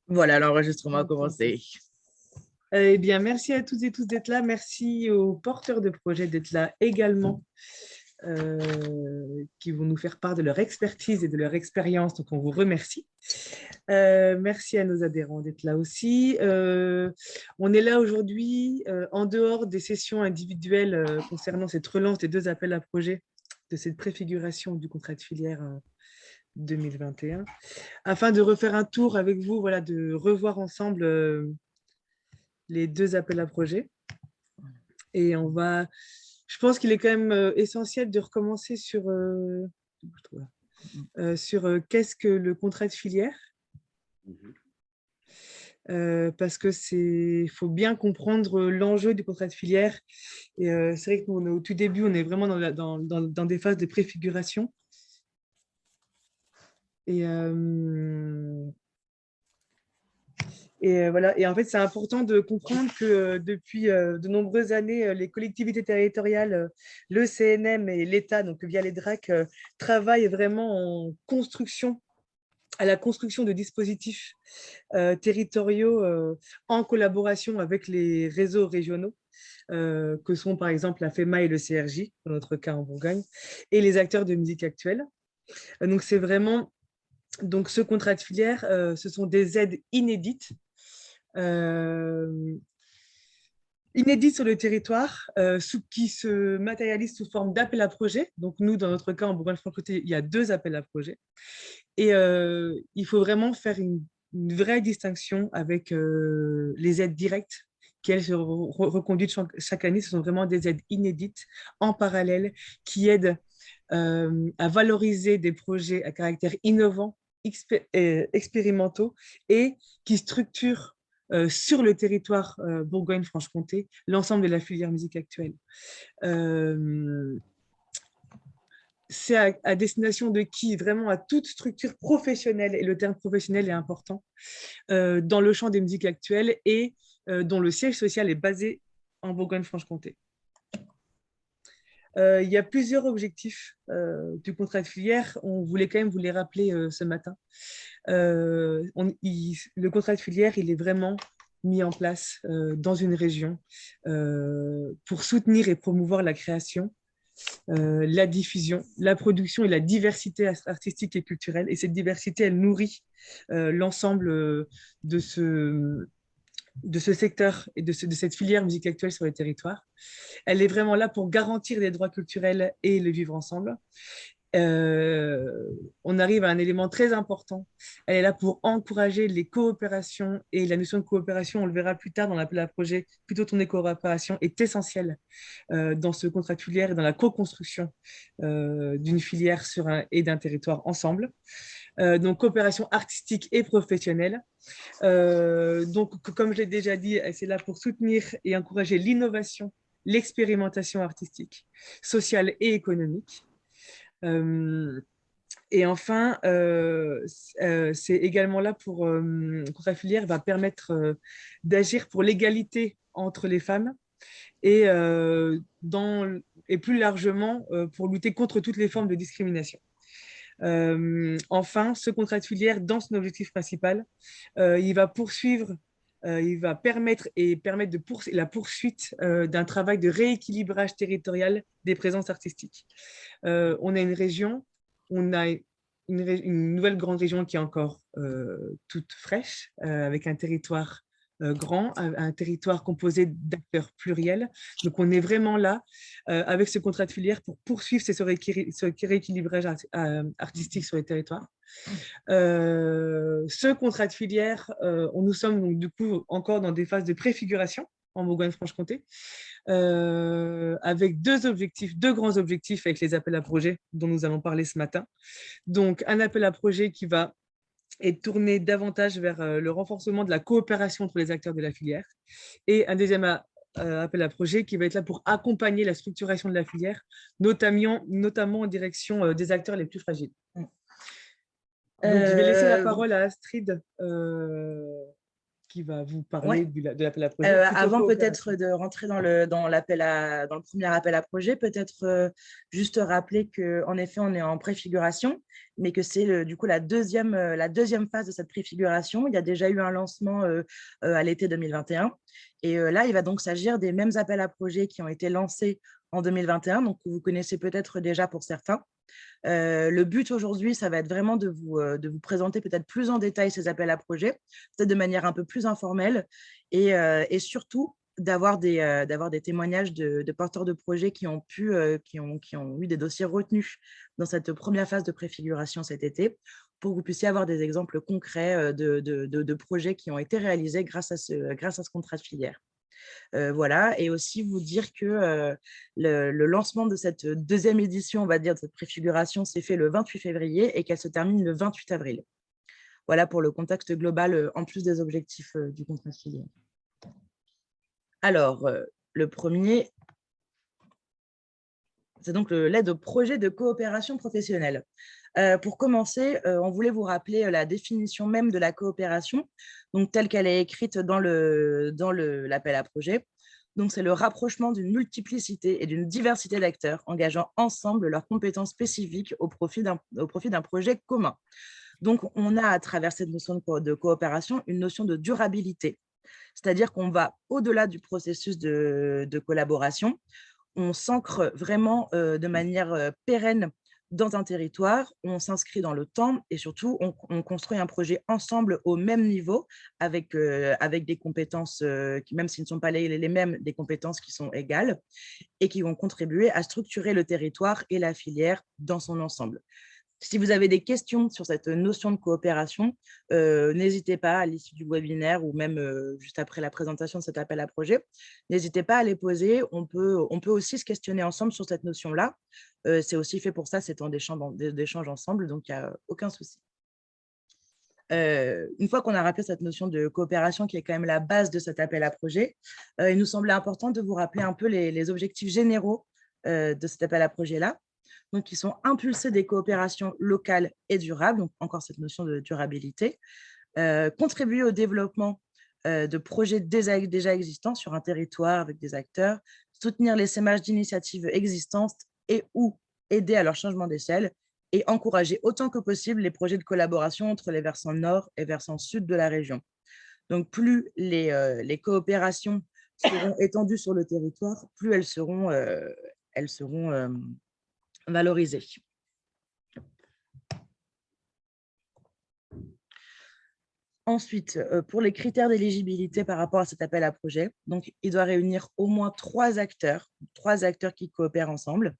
Voilà, l'enregistrement a commencé. Eh bien, merci à toutes et tous d'être là. Merci aux porteurs de projets d'être là également, qui vont nous faire part de leur expertise et de leur expérience. Donc, on vous remercie. Merci à nos adhérents d'être là aussi. On est là aujourd'hui en dehors des sessions individuelles concernant cette relance des 2 appels à projets de cette préfiguration du contrat de filière 2021, afin de refaire un tour avec vous, voilà, de revoir ensemble les 2 appels à projets. Et je pense qu'il est quand même essentiel de recommencer sur qu'est-ce que le contrat de filière. Parce que faut bien comprendre l'enjeu du contrat de filière. Et c'est vrai que nous, au tout début, on est vraiment dans des phases de préfiguration. Voilà. Et en fait, c'est important de comprendre que depuis de nombreuses années, les collectivités territoriales, le CNM et l'État, donc via les DRAC, travaillent vraiment à la construction de dispositifs territoriaux en collaboration avec les réseaux régionaux, que sont par exemple la FEMA et le CRJ, dans notre cas en Bourgogne, et les acteurs de musique actuelle. Donc, c'est vraiment ce contrat de filière, ce sont des aides inédites sur le territoire, qui se matérialisent sous forme d'appel à projet. Donc, nous, dans notre cas, en Bourgogne-Franche-Comté, il y a 2 appels à projet. Et il faut vraiment faire une vraie distinction avec les aides directes qui, elles, seront reconduites chaque année. Ce sont vraiment des aides inédites en parallèle qui aident à valoriser des projets à caractère innovant, expérimentaux et qui structurent sur le territoire Bourgogne-Franche-Comté l'ensemble de la filière musique actuelle. C'est à destination de qui? Vraiment à toute structure professionnelle, et le terme professionnel est important, dans le champ des musiques actuelles et dont le siège social est basé en Bourgogne-Franche-Comté. Il y a plusieurs objectifs du contrat de filière. On voulait quand même vous les rappeler ce matin. Le contrat de filière, il est vraiment mis en place dans une région pour soutenir et promouvoir la création, la diffusion, la production et la diversité artistique et culturelle. Et cette diversité, elle nourrit l'ensemble de ce secteur et de cette filière musique actuelle sur les territoires. Elle est vraiment là pour garantir les droits culturels et le vivre ensemble. On arrive à un élément très important. Elle est là pour encourager les coopérations, et la notion de coopération, on le verra plus tard dans l'appel à projet, plutôt tourné coopération, est essentielle dans ce contrat de filière et dans la co-construction d'une filière et d'un territoire ensemble. Donc, coopération artistique et professionnelle. Donc, comme je l'ai déjà dit, c'est là pour soutenir et encourager l'innovation, l'expérimentation artistique, sociale et économique. Et enfin, c'est également là pour la filière va permettre d'agir pour l'égalité entre les femmes et, et plus largement pour lutter contre toutes les formes de discrimination. Enfin, ce contrat de filière, dans son objectif principal, il va poursuivre, il va permettre la poursuite d'un travail de rééquilibrage territorial des présences artistiques. On a une région, on a une nouvelle grande région qui est encore toute fraîche, avec un territoire grand, un territoire composé d'acteurs pluriels. Donc, on est vraiment là avec ce contrat de filière pour poursuivre ce rééquilibrage artistique sur les territoires. Ce contrat de filière, nous sommes donc du coup encore dans des phases de préfiguration en Bourgogne-Franche-Comté, avec 2 grands objectifs avec les appels à projets dont nous allons parler ce matin. Donc, un appel à projet qui va être tourné davantage vers le renforcement de la coopération entre les acteurs de la filière, et un deuxième appel à projet qui va être là pour accompagner la structuration de la filière, notamment en direction des acteurs les plus fragiles. Donc, je vais laisser la parole à Astrid qui va vous Ouais. parler de l'appel à projet. Avant peut-être de rentrer dans le premier appel à projet, peut-être juste rappeler qu'en effet, on est en préfiguration, mais que c'est du coup la deuxième phase de cette préfiguration. Il y a déjà eu un lancement à l'été 2021. Et là, il va donc s'agir des mêmes appels à projets qui ont été lancés en 2021, donc que vous connaissez peut-être déjà pour certains. Le but aujourd'hui, ça va être vraiment de vous présenter peut-être plus en détail ces appels à projets, peut-être de manière un peu plus informelle, et surtout d'avoir des témoignages de porteurs de projets qui ont eu des dossiers retenus dans cette première phase de préfiguration cet été, pour que vous puissiez avoir des exemples concrets de projets qui ont été réalisés grâce à ce contrat de filière. Voilà, et aussi vous dire que le lancement de cette deuxième édition, on va dire, de cette préfiguration, s'est fait le 28 février et qu'elle se termine le 28 avril. Voilà pour le contexte global, en plus des objectifs du contrat de filière. Alors, le premier, c'est donc l'aide au projet de coopération professionnelle. Pour commencer, on voulait vous rappeler la définition même de la coopération, donc telle qu'elle est écrite dans l'appel à projet. Donc, c'est le rapprochement d'une multiplicité et d'une diversité d'acteurs engageant ensemble leurs compétences spécifiques au profit d'un projet commun. Donc, on a à travers cette notion de coopération une notion de durabilité, c'est-à-dire qu'on va au-delà du processus de collaboration. On s'ancre vraiment de manière pérenne dans un territoire, on s'inscrit dans le temps et surtout, on construit un projet ensemble au même niveau avec des compétences qui, même s'ils ne sont pas les mêmes, des compétences qui sont égales et qui vont contribuer à structurer le territoire et la filière dans son ensemble. Si vous avez des questions sur cette notion de coopération, n'hésitez pas à l'issue du webinaire ou même juste après la présentation de cet appel à projet, n'hésitez pas à les poser. On peut aussi se questionner ensemble sur cette notion-là. C'est aussi fait pour ça, c'est temps d'échange ensemble, donc il n'y a aucun souci. Une fois qu'on a rappelé cette notion de coopération qui est quand même la base de cet appel à projet, il nous semblait important de vous rappeler un peu les objectifs généraux de cet appel à projet-là. Donc, qui sont impulsés des coopérations locales et durables, donc encore cette notion de durabilité, contribuer au développement de projets déjà existants sur un territoire avec des acteurs, soutenir l'essaimage d'initiatives existantes et ou aider à leur changement d'échelle et encourager autant que possible les projets de collaboration entre les versants nord et versants sud de la région. Donc, plus les coopérations seront étendues sur le territoire, plus elles seront valorisées. Ensuite, pour les critères d'éligibilité par rapport à cet appel à projet, donc, il doit réunir au moins 3 acteurs qui coopèrent ensemble.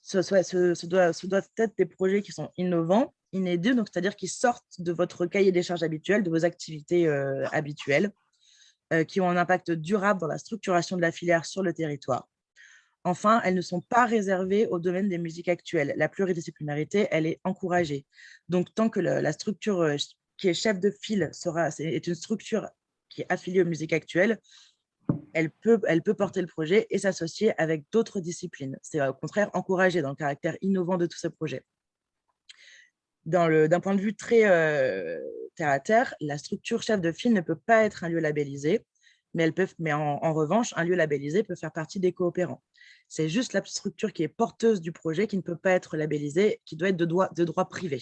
Ce doivent être des projets qui sont innovants, inédits, c'est-à-dire qui sortent de votre cahier des charges habituel, de vos activités habituelles, qui ont un impact durable dans la structuration de la filière sur le territoire. Enfin, elles ne sont pas réservées au domaine des musiques actuelles. La pluridisciplinarité, elle est encouragée. Donc, tant que la structure qui est chef de file est une structure qui est affiliée aux musiques actuelles, elle peut porter le projet et s'associer avec d'autres disciplines. C'est au contraire encouragé dans le caractère innovant de tous ces projets. D'un point de vue très terre à terre, la structure chef de file ne peut pas être un lieu labellisé, mais en revanche, un lieu labellisé peut faire partie des coopérants. C'est juste la structure qui est porteuse du projet qui ne peut pas être labellisée, qui doit être de droit privé.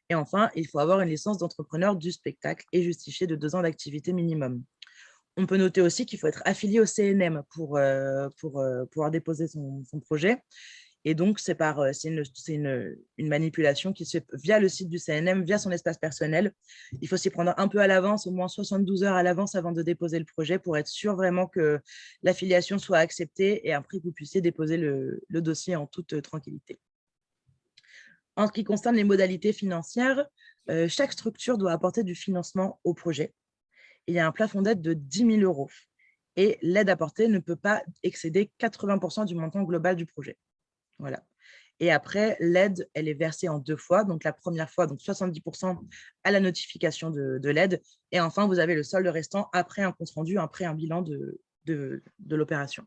Et enfin, il faut avoir une licence d'entrepreneur du spectacle et justifier de 2 ans d'activité minimum. On peut noter aussi qu'il faut être affilié au CNM pour pouvoir déposer son projet. Et donc, c'est une manipulation qui se fait via le site du CNM, via son espace personnel. Il faut s'y prendre un peu à l'avance, au moins 72 heures à l'avance avant de déposer le projet pour être sûr vraiment que l'affiliation soit acceptée et après que vous puissiez déposer le dossier en toute tranquillité. En ce qui concerne les modalités financières, chaque structure doit apporter du financement au projet. Il y a un plafond d'aide de 10 000 € et l'aide apportée ne peut pas excéder 80% du montant global du projet. Voilà. Et après, l'aide, elle est versée en 2 fois. Donc, la première fois, donc 70% à la notification de l'aide. Et enfin, vous avez le solde restant après un compte rendu, après un bilan de l'opération.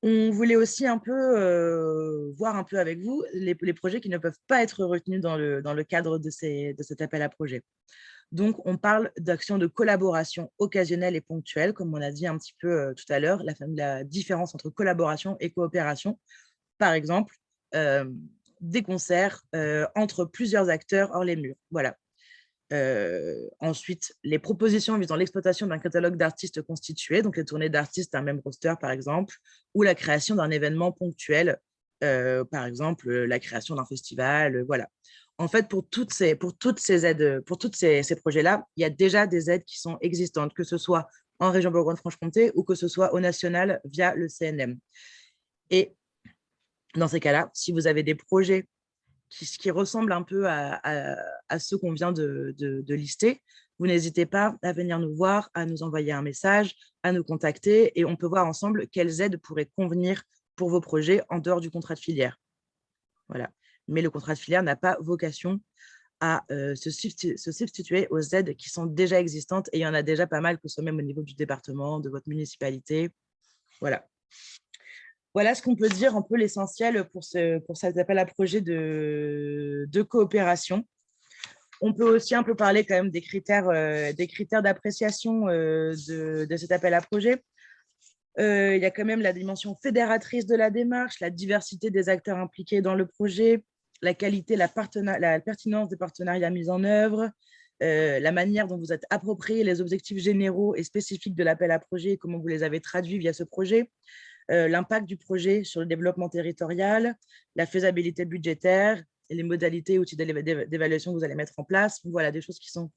On voulait aussi un peu voir un peu avec vous les projets qui ne peuvent pas être retenus dans le cadre de cet appel à projet. Donc, on parle d'actions de collaboration occasionnelle et ponctuelle, comme on a dit un petit peu tout à l'heure, la différence entre collaboration et coopération. Par exemple, des concerts entre plusieurs acteurs hors les murs. Voilà. Ensuite, les propositions visant l'exploitation d'un catalogue d'artistes constitués, donc les tournées d'artistes d'un même roster, par exemple, ou la création d'un événement ponctuel, par exemple, la création d'un festival, voilà. En fait, pour toutes ces aides, pour tous ces projets-là, il y a déjà des aides qui sont existantes, que ce soit en région Bourgogne-Franche-Comté ou que ce soit au national via le CNM. Et dans ces cas-là, si vous avez des projets qui ressemblent un peu à ceux qu'on vient de lister, vous n'hésitez pas à venir nous voir, à nous envoyer un message, à nous contacter et on peut voir ensemble quelles aides pourraient convenir pour vos projets en dehors du contrat de filière. Voilà. Mais le contrat de filière n'a pas vocation à se substituer aux aides qui sont déjà existantes et il y en a déjà pas mal, que ce soit même au niveau du département, de votre municipalité. Voilà. Voilà ce qu'on peut dire un peu l'essentiel pour cet appel à projet de coopération. On peut aussi un peu parler quand même des critères d'appréciation de cet appel à projet. Il y a quand même la dimension fédératrice de la démarche, la diversité des acteurs impliqués dans le projet, la qualité, la pertinence des partenariats mis en œuvre, la manière dont vous êtes approprié les objectifs généraux et spécifiques de l'appel à projet et comment vous les avez traduits via ce projet, l'impact du projet sur le développement territorial, la faisabilité budgétaire et les modalités et outils d'évaluation que vous allez mettre en place. Voilà, des choses qui sont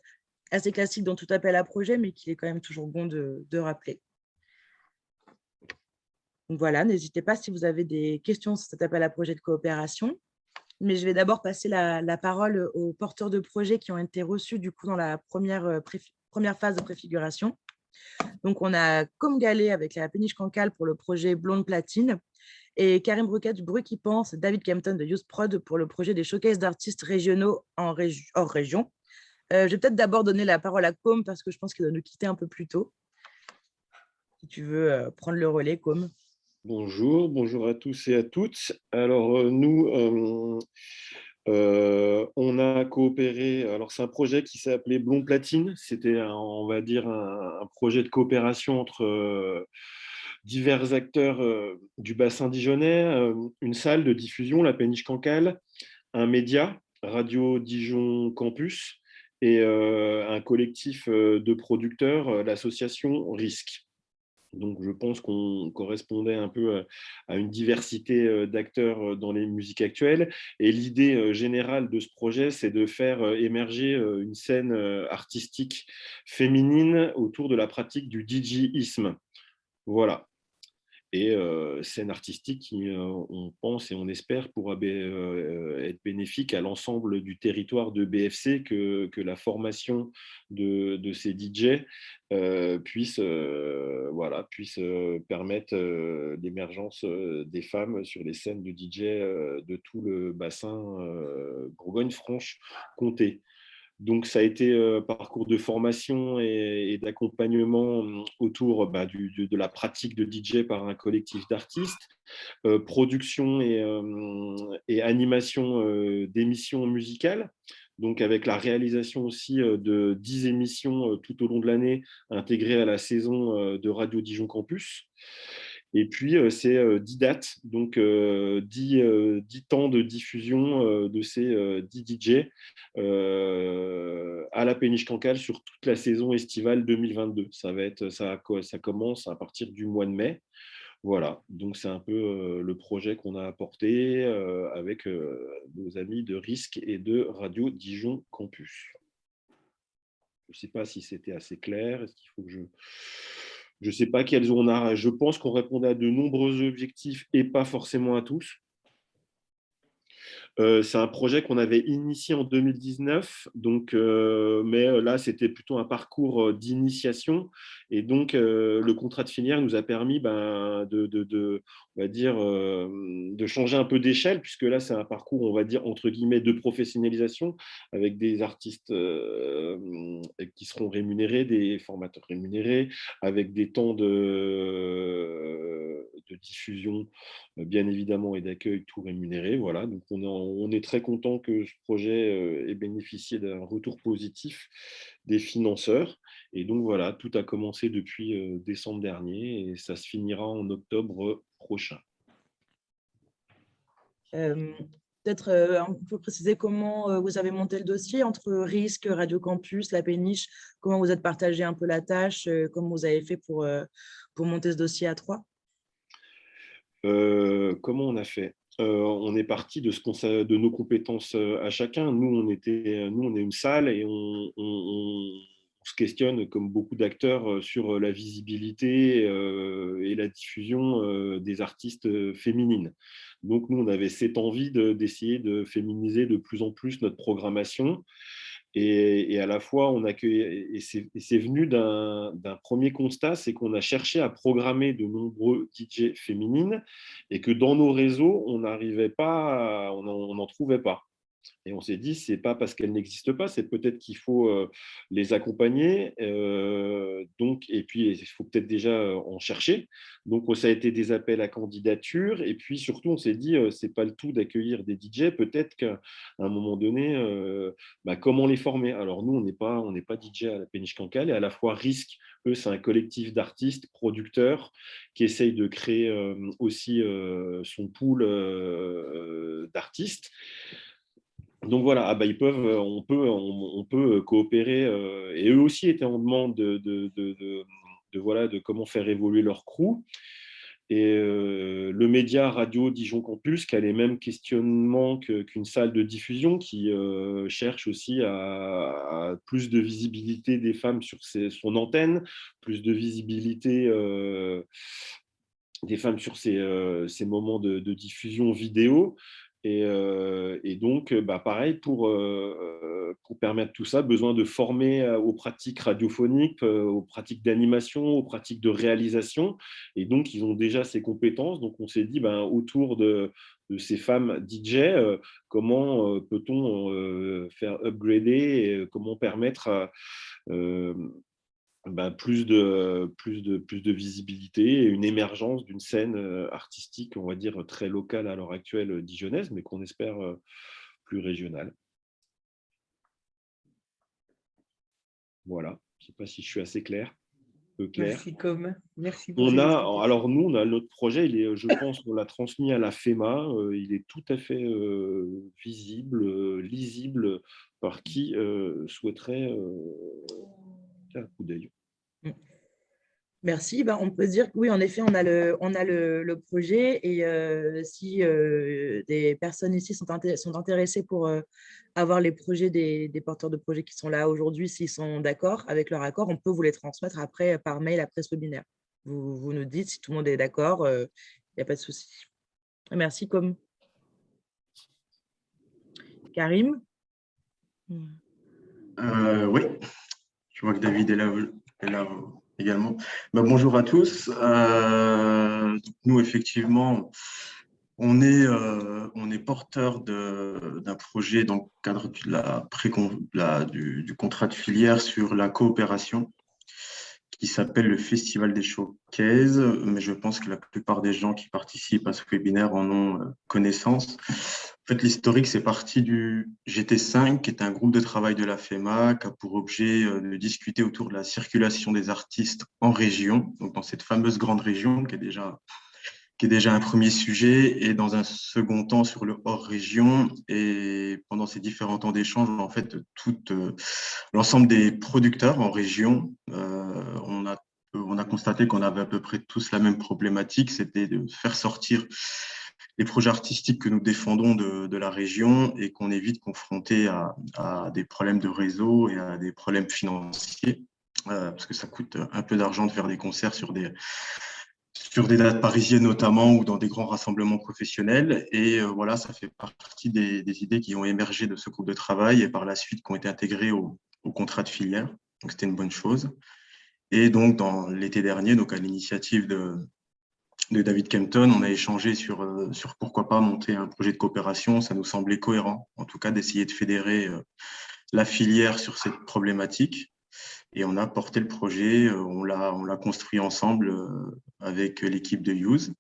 assez classiques dans tout appel à projet, mais qu'il est quand même toujours bon de rappeler. Donc voilà, n'hésitez pas si vous avez des questions sur cet appel à projet de coopération. Mais je vais d'abord passer la parole aux porteurs de projets qui ont été reçus du coup dans la première phase de préfiguration. Donc, on a Com Gallet avec la péniche Cancale pour le projet Blonde Platine et Karim Bruquet du Bruit qui pense, David Kempton de Youth Prod pour le projet des showcases d'artistes régionaux hors région. Je vais peut-être d'abord donner la parole à Com parce que je pense qu'il doit nous quitter un peu plus tôt. Si tu veux prendre le relais, Com. Bonjour à tous et à toutes. Alors, nous, on a coopéré. Alors, c'est un projet qui s'est appelé Blond Platine. C'était, on va dire, un projet de coopération entre divers acteurs du bassin dijonnais, une salle de diffusion, la Péniche Cancale, un média, Radio Dijon Campus, et un collectif de producteurs, l'association Risque. Donc, je pense qu'on correspondait un peu à une diversité d'acteurs dans les musiques actuelles. Et l'idée générale de ce projet, c'est de faire émerger une scène artistique féminine autour de la pratique du DJisme. Voilà. Et scène artistique qui, on pense et on espère, pourra être bénéfique à l'ensemble du territoire de BFC, que la formation de ces DJ puisse permettre l'émergence des femmes sur les scènes de DJ de tout le bassin Bourgogne-Franche-Comté. Donc, ça a été parcours de formation et d'accompagnement autour de la pratique de DJ par un collectif d'artistes, production et animation d'émissions musicales, donc avec la réalisation aussi de 10 émissions tout au long de l'année intégrées à la saison de Radio Dijon Campus. Et puis, c'est 10 dates, donc 10 temps de diffusion de ces 10 DJ à la Péniche Cancale sur toute la saison estivale 2022. Ça commence à partir du mois de mai. Voilà, donc c'est un peu le projet qu'on a apporté avec nos amis de Risque et de Radio Dijon Campus. Je ne sais pas si c'était assez clair. Est-ce qu'il faut que je ne sais pas quels on a. Je pense qu'on répondait à de nombreux objectifs et pas forcément à tous. C'est un projet qu'on avait initié en 2019, donc, mais là, c'était plutôt un parcours d'initiation. Et donc, le contrat de filière nous a permis on va dire, de changer un peu d'échelle, puisque là, c'est un parcours, on va dire, entre guillemets, de professionnalisation, avec des artistes qui seront rémunérés, des formateurs rémunérés, avec des temps de diffusion, bien évidemment, et d'accueil, tout rémunéré. Voilà. Donc, on est très content que ce projet ait bénéficié d'un retour positif des financeurs. Et donc, voilà, tout a commencé depuis décembre dernier et ça se finira en octobre prochain. Peut-être un peu préciser comment vous avez monté le dossier entre Risque, Radio Campus, la Péniche, comment vous êtes partagé un peu la tâche, comment vous avez fait pour monter ce dossier à 3? Comment on a fait? On est parti de nos compétences à chacun. Nous, on est une salle et on se questionne, comme beaucoup d'acteurs, sur la visibilité et la diffusion des artistes féminines. Donc, nous, on avait cette envie d'essayer de féminiser de plus en plus notre programmation. Et à la fois, on accueille, et c'est venu d'un premier constat, c'est qu'on a cherché à programmer de nombreux DJ féminines et que dans nos réseaux, on n'arrivait pas, on n'en trouvait pas. Et on s'est dit, c'est pas parce qu'elles n'existent pas, c'est peut-être qu'il faut les accompagner. Donc, et puis, il faut peut-être déjà en chercher. Donc, ça a été des appels à candidature. Et puis, surtout, on s'est dit, c'est pas le tout d'accueillir des DJ. Peut-être qu'à un moment donné, comment les former? Alors, nous, on n'est pas DJ à la Péniche Cancale. Et à la fois, Risque, eux, c'est un collectif d'artistes, producteurs, qui essayent de créer aussi son pool d'artistes. Donc voilà, on peut coopérer. Et eux aussi étaient en demande de comment faire évoluer leur crew. Et le média Radio Dijon Campus, qui a les mêmes questionnements qu'une salle de diffusion, qui cherche aussi à plus de visibilité des femmes sur son antenne, plus de visibilité des femmes sur ces moments de diffusion vidéo. Et donc, pareil, pour permettre tout ça, besoin de former aux pratiques radiophoniques, aux pratiques d'animation, aux pratiques de réalisation. Et donc, ils ont déjà ces compétences. Donc, on s'est dit, autour de ces femmes DJ, comment peut-on faire upgrader et comment permettre plus de visibilité et une émergence d'une scène artistique, on va dire, très locale à l'heure actuelle dijonnaise, mais qu'on espère plus régionale. Voilà, je ne sais pas si je suis assez clair. Peu clair. Merci, Com. Merci pour ces explications. Alors nous, on a notre projet, je pense qu'on l'a transmis à la FEMA, il est tout à fait visible, lisible par qui souhaiterait faire un coup d'œil. Merci. On peut dire que oui, en effet, on a le projet et si des personnes ici sont intéressées pour avoir les projets des porteurs de projets qui sont là aujourd'hui, s'ils sont d'accord avec leur accord, on peut vous les transmettre après par mail après ce webinaire. Vous nous dites si tout le monde est d'accord, il n'y a pas de souci. Merci, Com. Karim? Oui, je vois que David est là également. Bonjour à tous. Nous, effectivement, on est porteur d'un projet dans le cadre du contrat de filière sur la coopération qui s'appelle le Festival des Showcases, mais je pense que la plupart des gens qui participent à ce webinaire en ont connaissance. En fait, l'historique, c'est parti du GT5, qui est un groupe de travail de la FEMA, qui a pour objet de discuter autour de la circulation des artistes en région, donc dans cette fameuse grande région qui est déjà un premier sujet, et dans un second temps sur le hors-région. Et pendant ces différents temps d'échange, en fait, l'ensemble des producteurs en région, on a constaté qu'on avait à peu près tous la même problématique, c'était de faire sortir les projets artistiques que nous défendons de la région et qu'on est vite confronté à des problèmes de réseau et à des problèmes financiers, parce que ça coûte un peu d'argent de faire des concerts sur des dates parisiennes notamment ou dans des grands rassemblements professionnels. Et voilà, ça fait partie des idées qui ont émergé de ce groupe de travail et par la suite qui ont été intégrées au contrat de filière. Donc, c'était une bonne chose. Et donc, dans l'été dernier, donc à l'initiative de David Kempton, on a échangé sur pourquoi pas monter un projet de coopération. Ça nous semblait cohérent, en tout cas, d'essayer de fédérer la filière sur cette problématique. Et on a porté le projet, on l'a construit ensemble avec l'équipe de Use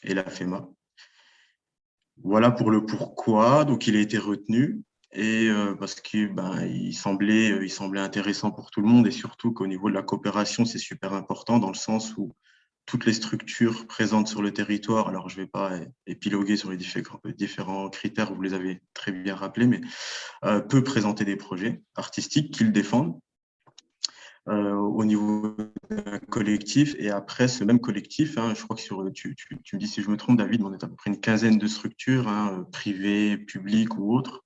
et la FEMA. Voilà pour le pourquoi. Donc, il a été retenu et parce qu'il il semblait intéressant pour tout le monde et surtout qu'au niveau de la coopération, c'est super important dans le sens où toutes les structures présentes sur le territoire, alors je ne vais pas épiloguer sur les différents critères, vous les avez très bien rappelés, mais peut présenter des projets artistiques qu'ils défendent au niveau d'un collectif. Et après, ce même collectif, hein, je crois que tu me dis si je me trompe, David, mais on est à peu près une quinzaine de structures, hein, privées, publiques ou autres,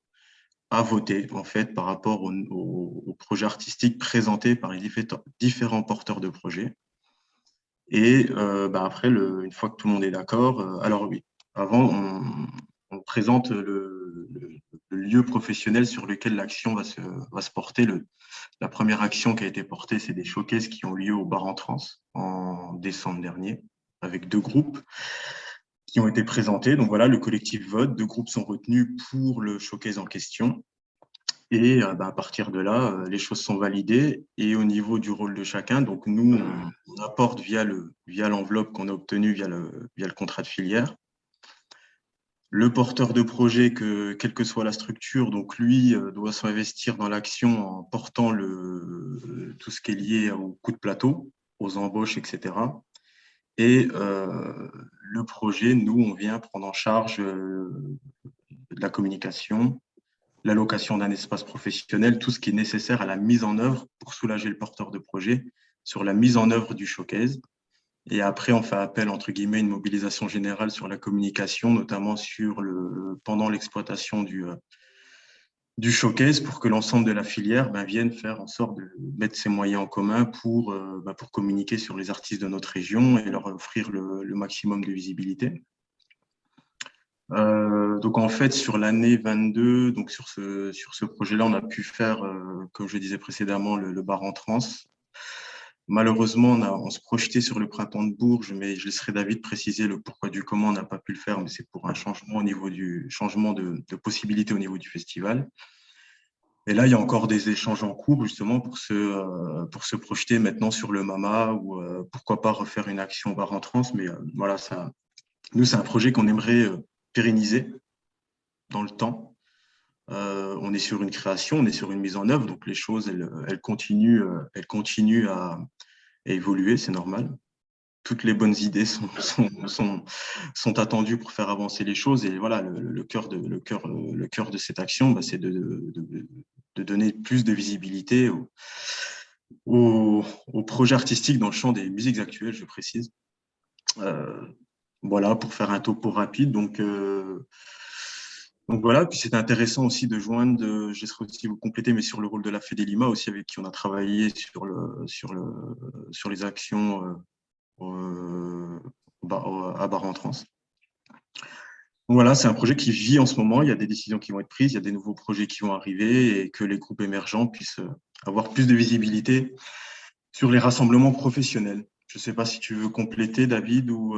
à voter en fait par rapport aux projets artistiques présentés par les différents porteurs de projets. Et après, une fois que tout le monde est d'accord, alors oui, avant, on présente le lieu professionnel sur lequel l'action va se porter. La première action qui a été portée, c'est des showcases qui ont lieu au Bar en Trans en décembre dernier, avec 2 groupes qui ont été présentés. Donc voilà, le collectif vote, 2 groupes sont retenus pour le showcase en question. Et à partir de là, les choses sont validées. Et au niveau du rôle de chacun, donc nous, on apporte via l'enveloppe qu'on a obtenue via le contrat de filière. Le porteur de projet, quelle que soit la structure, donc lui doit s'investir dans l'action en portant tout ce qui est lié au coût de plateau, aux embauches, etc. Et le projet, nous, on vient prendre en charge de la communication, l'allocation d'un espace professionnel, tout ce qui est nécessaire à la mise en œuvre pour soulager le porteur de projet sur la mise en œuvre du showcase. Et après, on fait appel, entre guillemets, à une mobilisation générale sur la communication, notamment pendant l'exploitation du showcase pour que l'ensemble de la filière vienne faire en sorte de mettre ses moyens en commun pour communiquer sur les artistes de notre région et leur offrir le maximum de visibilité. Donc en fait, sur l'année 22, donc sur ce projet-là, on a pu faire, comme je disais précédemment, le bar en trans. Malheureusement, on se projetait sur le printemps de Bourges, mais je laisserai David préciser le pourquoi du comment on n'a pas pu le faire, mais c'est pour un changement de possibilités au niveau du festival. Et là, il y a encore des échanges en cours justement pour se projeter maintenant sur le MAMA ou pourquoi pas refaire une action bar en trans. Mais voilà, nous, c'est un projet qu'on aimerait pérenniser dans le temps. On est sur une création, on est sur une mise en œuvre, donc les choses, elles continuent à évoluer, c'est normal. Toutes les bonnes idées sont attendues pour faire avancer les choses. Et voilà, le cœur de cette action, c'est de donner plus de visibilité aux projets artistiques dans le champ des musiques actuelles, je précise. Voilà, pour faire un topo rapide. Donc voilà, puis c'est intéressant aussi de joindre, je laisserai aussi vous compléter, mais sur le rôle de la Fédélima aussi, avec qui on a travaillé sur les actions à Bar en Trans. Donc voilà, c'est un projet qui vit en ce moment, il y a des décisions qui vont être prises, il y a des nouveaux projets qui vont arriver et que les groupes émergents puissent avoir plus de visibilité sur les rassemblements professionnels. Je ne sais pas si tu veux compléter, David, ou…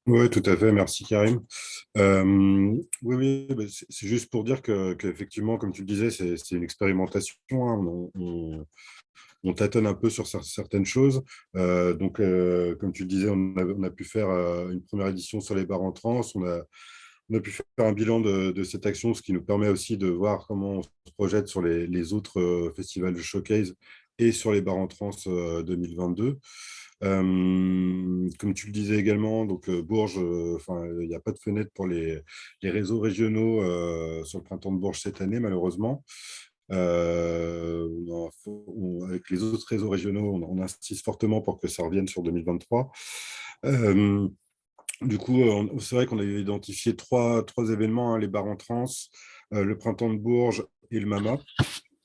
Oui, tout à fait. Merci, Karim. Oui, c'est juste pour dire qu'effectivement, comme tu le disais, c'est une expérimentation, hein. On tâtonne un peu sur certaines choses. Donc, comme tu le disais, on a pu faire une première édition sur les bars en trans. On a pu faire un bilan de cette action, ce qui nous permet aussi de voir comment on se projette sur les autres festivals de showcase et sur les bars en trans 2022. Comme tu le disais également, donc Bourges, il n'y a pas de fenêtre pour les réseaux régionaux sur le printemps de Bourges cette année, malheureusement. Avec les autres réseaux régionaux, on insiste fortement pour que ça revienne sur 2023. Du coup, c'est vrai qu'on a identifié trois événements, hein, les bars en trans, le printemps de Bourges et le MAMA.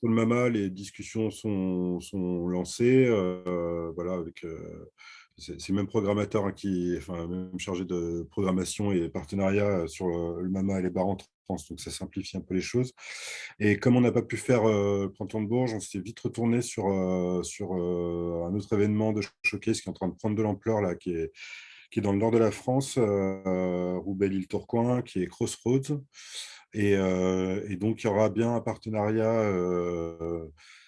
Pour le MAMA, les discussions sont lancées, voilà, avec c'est le même programmateur hein, enfin, même chargé de programmation et partenariat sur le MAMA et les bars en trans, donc ça simplifie un peu les choses. Et comme on n'a pas pu faire le Printemps de Bourges, on s'est vite retourné sur un autre événement de showcase qui est en train de prendre de l'ampleur, là, qui est dans le nord de la France, Roubaix-Lille-Tourcoing, qui est Crossroads. Et donc, il y aura bien un partenariat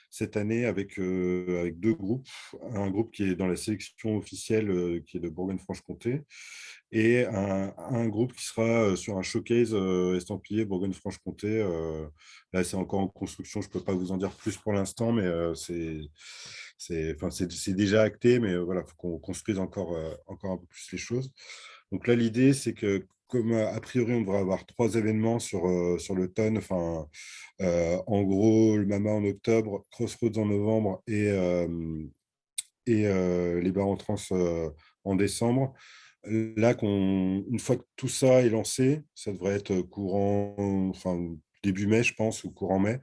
cette année avec deux groupes. Un groupe qui est dans la sélection officielle, qui est de Bourgogne-Franche-Comté, et un groupe qui sera sur un showcase estampillé Bourgogne-Franche-Comté. Là, c'est encore en construction, je ne peux pas vous en dire plus pour l'instant, mais c'est déjà acté, mais voilà, il faut qu'on construise encore un peu plus les choses. Donc là, l'idée, c'est que comme a priori, on devrait avoir 3 événements sur l'automne, enfin, en gros, le MAMA en octobre, Crossroads en novembre et les bars en trans en décembre. Là, une fois que tout ça est lancé, ça devrait être début mai, je pense, ou courant mai.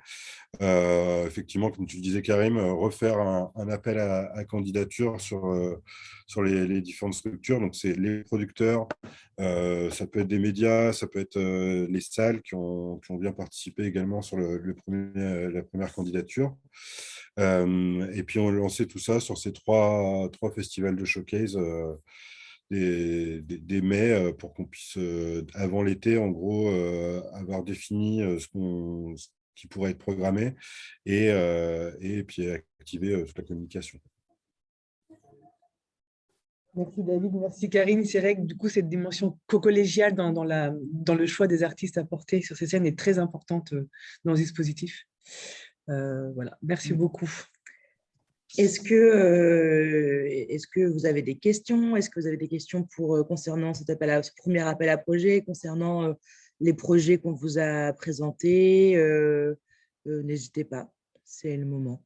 Effectivement, comme tu le disais, Karim, refaire un appel à candidature sur les différentes structures. Donc, c'est les producteurs, ça peut être des médias, ça peut être les salles qui ont bien participé également sur la première candidature. Et puis, on lançait tout ça sur ces trois festivals de showcase des mai pour qu'on puisse, avant l'été, en gros, avoir défini ce qui pourrait être programmé et puis activer toute la communication. Merci David, merci Karine. C'est vrai que du coup, cette dimension co-collégiale dans le choix des artistes à porter sur ces scènes est très importante dans le dispositif. Voilà, merci beaucoup. Est-ce que vous avez des questions? Est-ce que vous avez des questions concernant ce premier appel à projet, concernant les projets qu'on vous a présentés? N'hésitez pas, c'est le moment.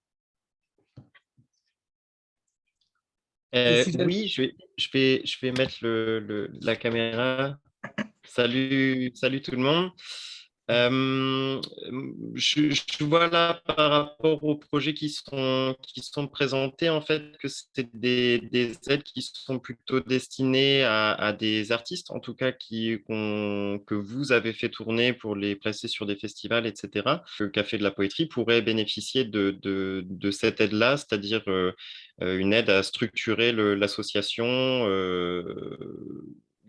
Oui, je vais mettre la caméra. Salut tout le monde. Je vois là par rapport aux projets qui sont présentés, en fait, que c'est des aides qui sont plutôt destinées à des artistes, en tout cas, que vous avez fait tourner pour les placer sur des festivals, etc. Le Café de la Poétrie pourrait bénéficier de cette aide-là, c'est-à-dire une aide à structurer l'association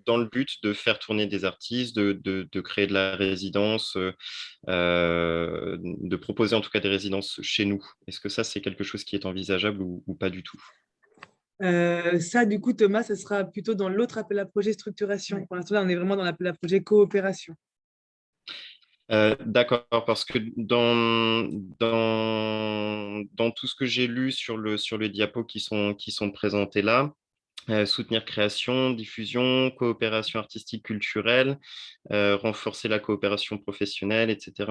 dans le but de faire tourner des artistes, de créer de la résidence, de proposer en tout cas des résidences chez nous. Est-ce que ça, c'est quelque chose qui est envisageable ou pas du tout? Ça, du coup, Thomas, ce sera plutôt dans l'autre appel à projet structuration. Pour l'instant, là, on est vraiment dans l'appel à projet coopération. D'accord, parce que dans tout ce que j'ai lu sur les diapos qui sont présentés là, soutenir création, diffusion, coopération artistique culturelle, renforcer la coopération professionnelle, etc.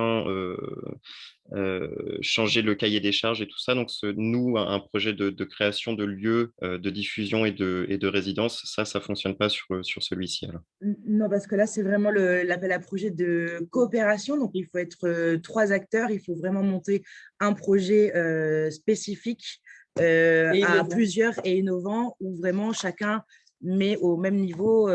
Changer le cahier des charges et tout ça. Donc, nous, un projet de création de lieux de diffusion et de résidence, ça ne fonctionne pas sur celui-ci. Alors. Non, parce que là, c'est vraiment l'appel à projet de coopération. Donc, il faut être 3 acteurs. Il faut vraiment monter un projet spécifique à plusieurs et innovant, où vraiment chacun met au même niveau,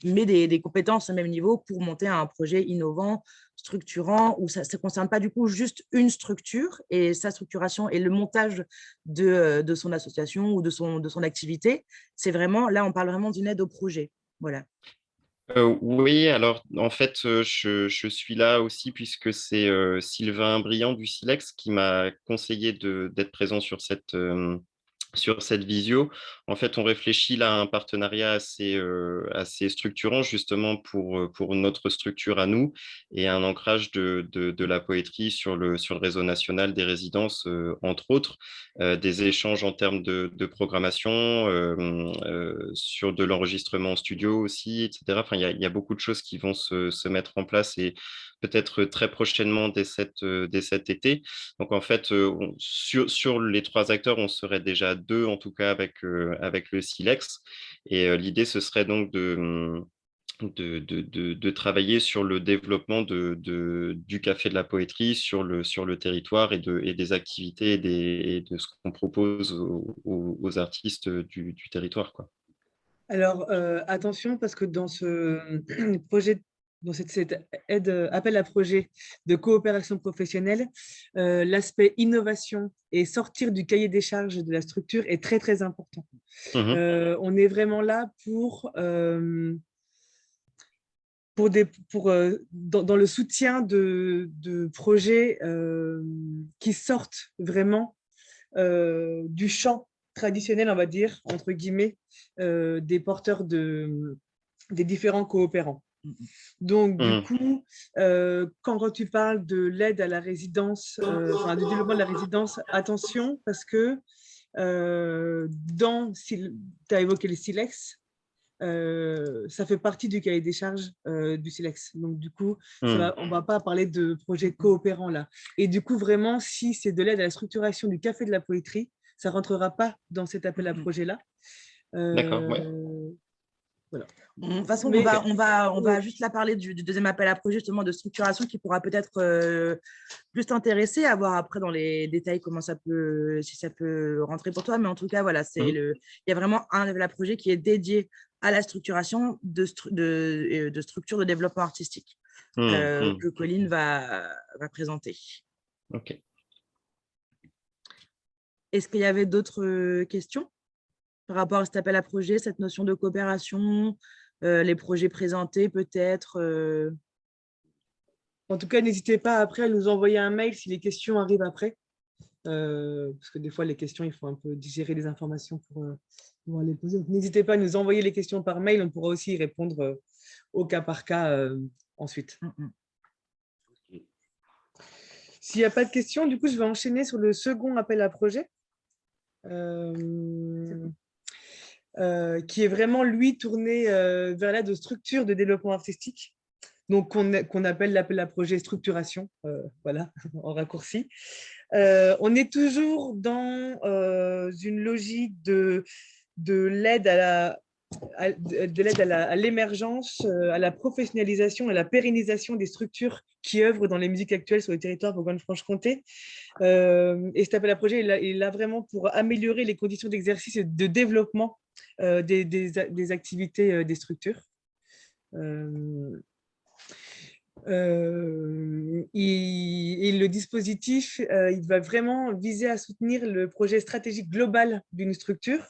met des compétences au même niveau pour monter un projet innovant, structurant, où ça ne concerne pas du coup juste une structure et sa structuration et le montage de son association ou de son activité. C'est vraiment, là, on parle vraiment d'une aide au projet. Voilà. Oui, alors en fait, je suis là aussi puisque c'est Sylvain Briand du Silex qui m'a conseillé d'être présent sur cette visio. En fait, on réfléchit là à un partenariat assez structurant justement pour notre structure à nous et un ancrage de la poétrie sur le réseau national des résidences, entre autres, des échanges en termes de programmation, sur de l'enregistrement en studio aussi, etc. Enfin, il y a beaucoup de choses qui vont se mettre en place et peut-être très prochainement dès cet été. Donc, en fait, sur les 3 acteurs, on serait déjà 2, en tout cas, avec le Silex. Et l'idée, ce serait donc de travailler sur le développement du Café de la Poétrie sur le territoire et des activités et de ce qu'on propose aux artistes du territoire, quoi. Alors, attention, parce que dans ce projet, dans cette aide, appel à projet de coopération professionnelle, l'aspect innovation et sortir du cahier des charges de la structure est très, très important. On est vraiment là dans le soutien de projets qui sortent vraiment du champ traditionnel, on va dire, entre guillemets, des porteurs des différents coopérants. Donc, du coup, quand tu parles de l'aide à la résidence, enfin, du développement de la résidence, attention, parce que tu as évoqué le Silex, ça fait partie du cahier des charges du Silex. Donc, du coup, on ne va pas parler de projet coopérant là. Et du coup, vraiment, si c'est de l'aide à la structuration du Café de la Poétrie, ça ne rentrera pas dans cet appel à projet-là. D'accord, ouais. Voilà. De toute façon, on va juste là parler du deuxième appel à projet, justement, de structuration qui pourra peut-être plus t'intéresser, à voir après dans les détails si ça peut rentrer pour toi. Mais en tout cas, voilà, il y a vraiment un appel à projet qui est dédié à la structuration de structures de développement artistique que Colline va présenter. Ok. Est-ce qu'il y avait d'autres questions par rapport à cet appel à projet, cette notion de coopération, les projets présentés peut-être En tout cas, n'hésitez pas après à nous envoyer un mail si les questions arrivent après. Parce que des fois, les questions, il faut un peu digérer les informations pour pouvoir les poser. N'hésitez pas à nous envoyer les questions par mail. On pourra aussi y répondre au cas par cas ensuite. S'il n'y a pas de questions, du coup, je vais enchaîner sur le second appel à projet. Qui est vraiment, lui, tourné vers l'aide aux structures de développement artistique, donc qu'on appelle l'appel à projet structuration, voilà, en raccourci. On est toujours dans une logique de l'aide à l'émergence, à la professionnalisation et à la pérennisation des structures qui œuvrent dans les musiques actuelles sur le territoire Bourgogne-Franche-Comté. Et cet appel à projet est là vraiment pour améliorer les conditions d'exercice et de développement des activités des structures. Et le dispositif, il va vraiment viser à soutenir le projet stratégique global d'une structure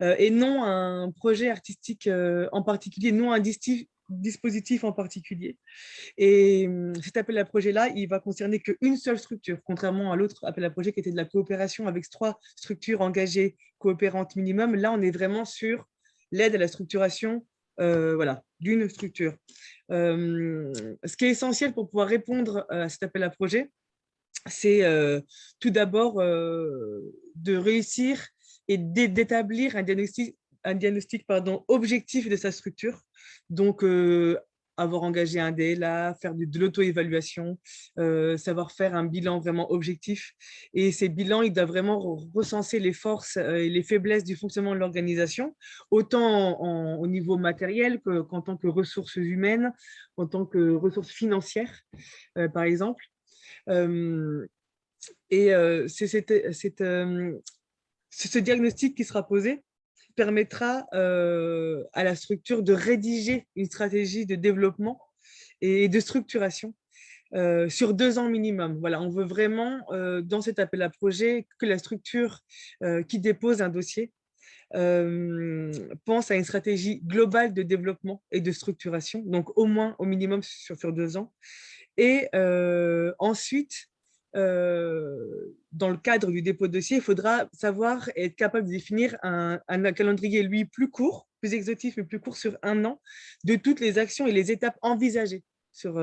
et non un projet artistique en particulier, non un dispositif en particulier. Et cet appel à projet-là, il va concerner qu'une seule structure, contrairement à l'autre appel à projet qui était de la coopération avec 3 structures engagées coopérantes minimum. Là, on est vraiment sur l'aide à la structuration voilà, d'une structure. Ce qui est essentiel pour pouvoir répondre à cet appel à projet, c'est tout d'abord de réussir et d'établir un diagnostic objectif de sa structure. Donc, avoir engagé un DLA, faire de l'auto-évaluation, savoir faire un bilan vraiment objectif. Et ces bilans, ils doivent vraiment recenser les forces et les faiblesses du fonctionnement de l'organisation, autant au niveau matériel qu'en tant que ressources humaines, en tant que ressources financières, par exemple. Et c'est ce diagnostic qui sera posé permettra à la structure de rédiger une stratégie de développement et de structuration sur 2 ans minimum. Voilà, on veut vraiment, dans cet appel à projet, que la structure qui dépose un dossier pense à une stratégie globale de développement et de structuration, donc au minimum sur 2 ans. Et ensuite, dans le cadre du dépôt de dossier, il faudra savoir être capable de définir un calendrier, lui, plus court, plus exhaustif, mais plus court sur 1 an, de toutes les actions et les étapes envisagées sur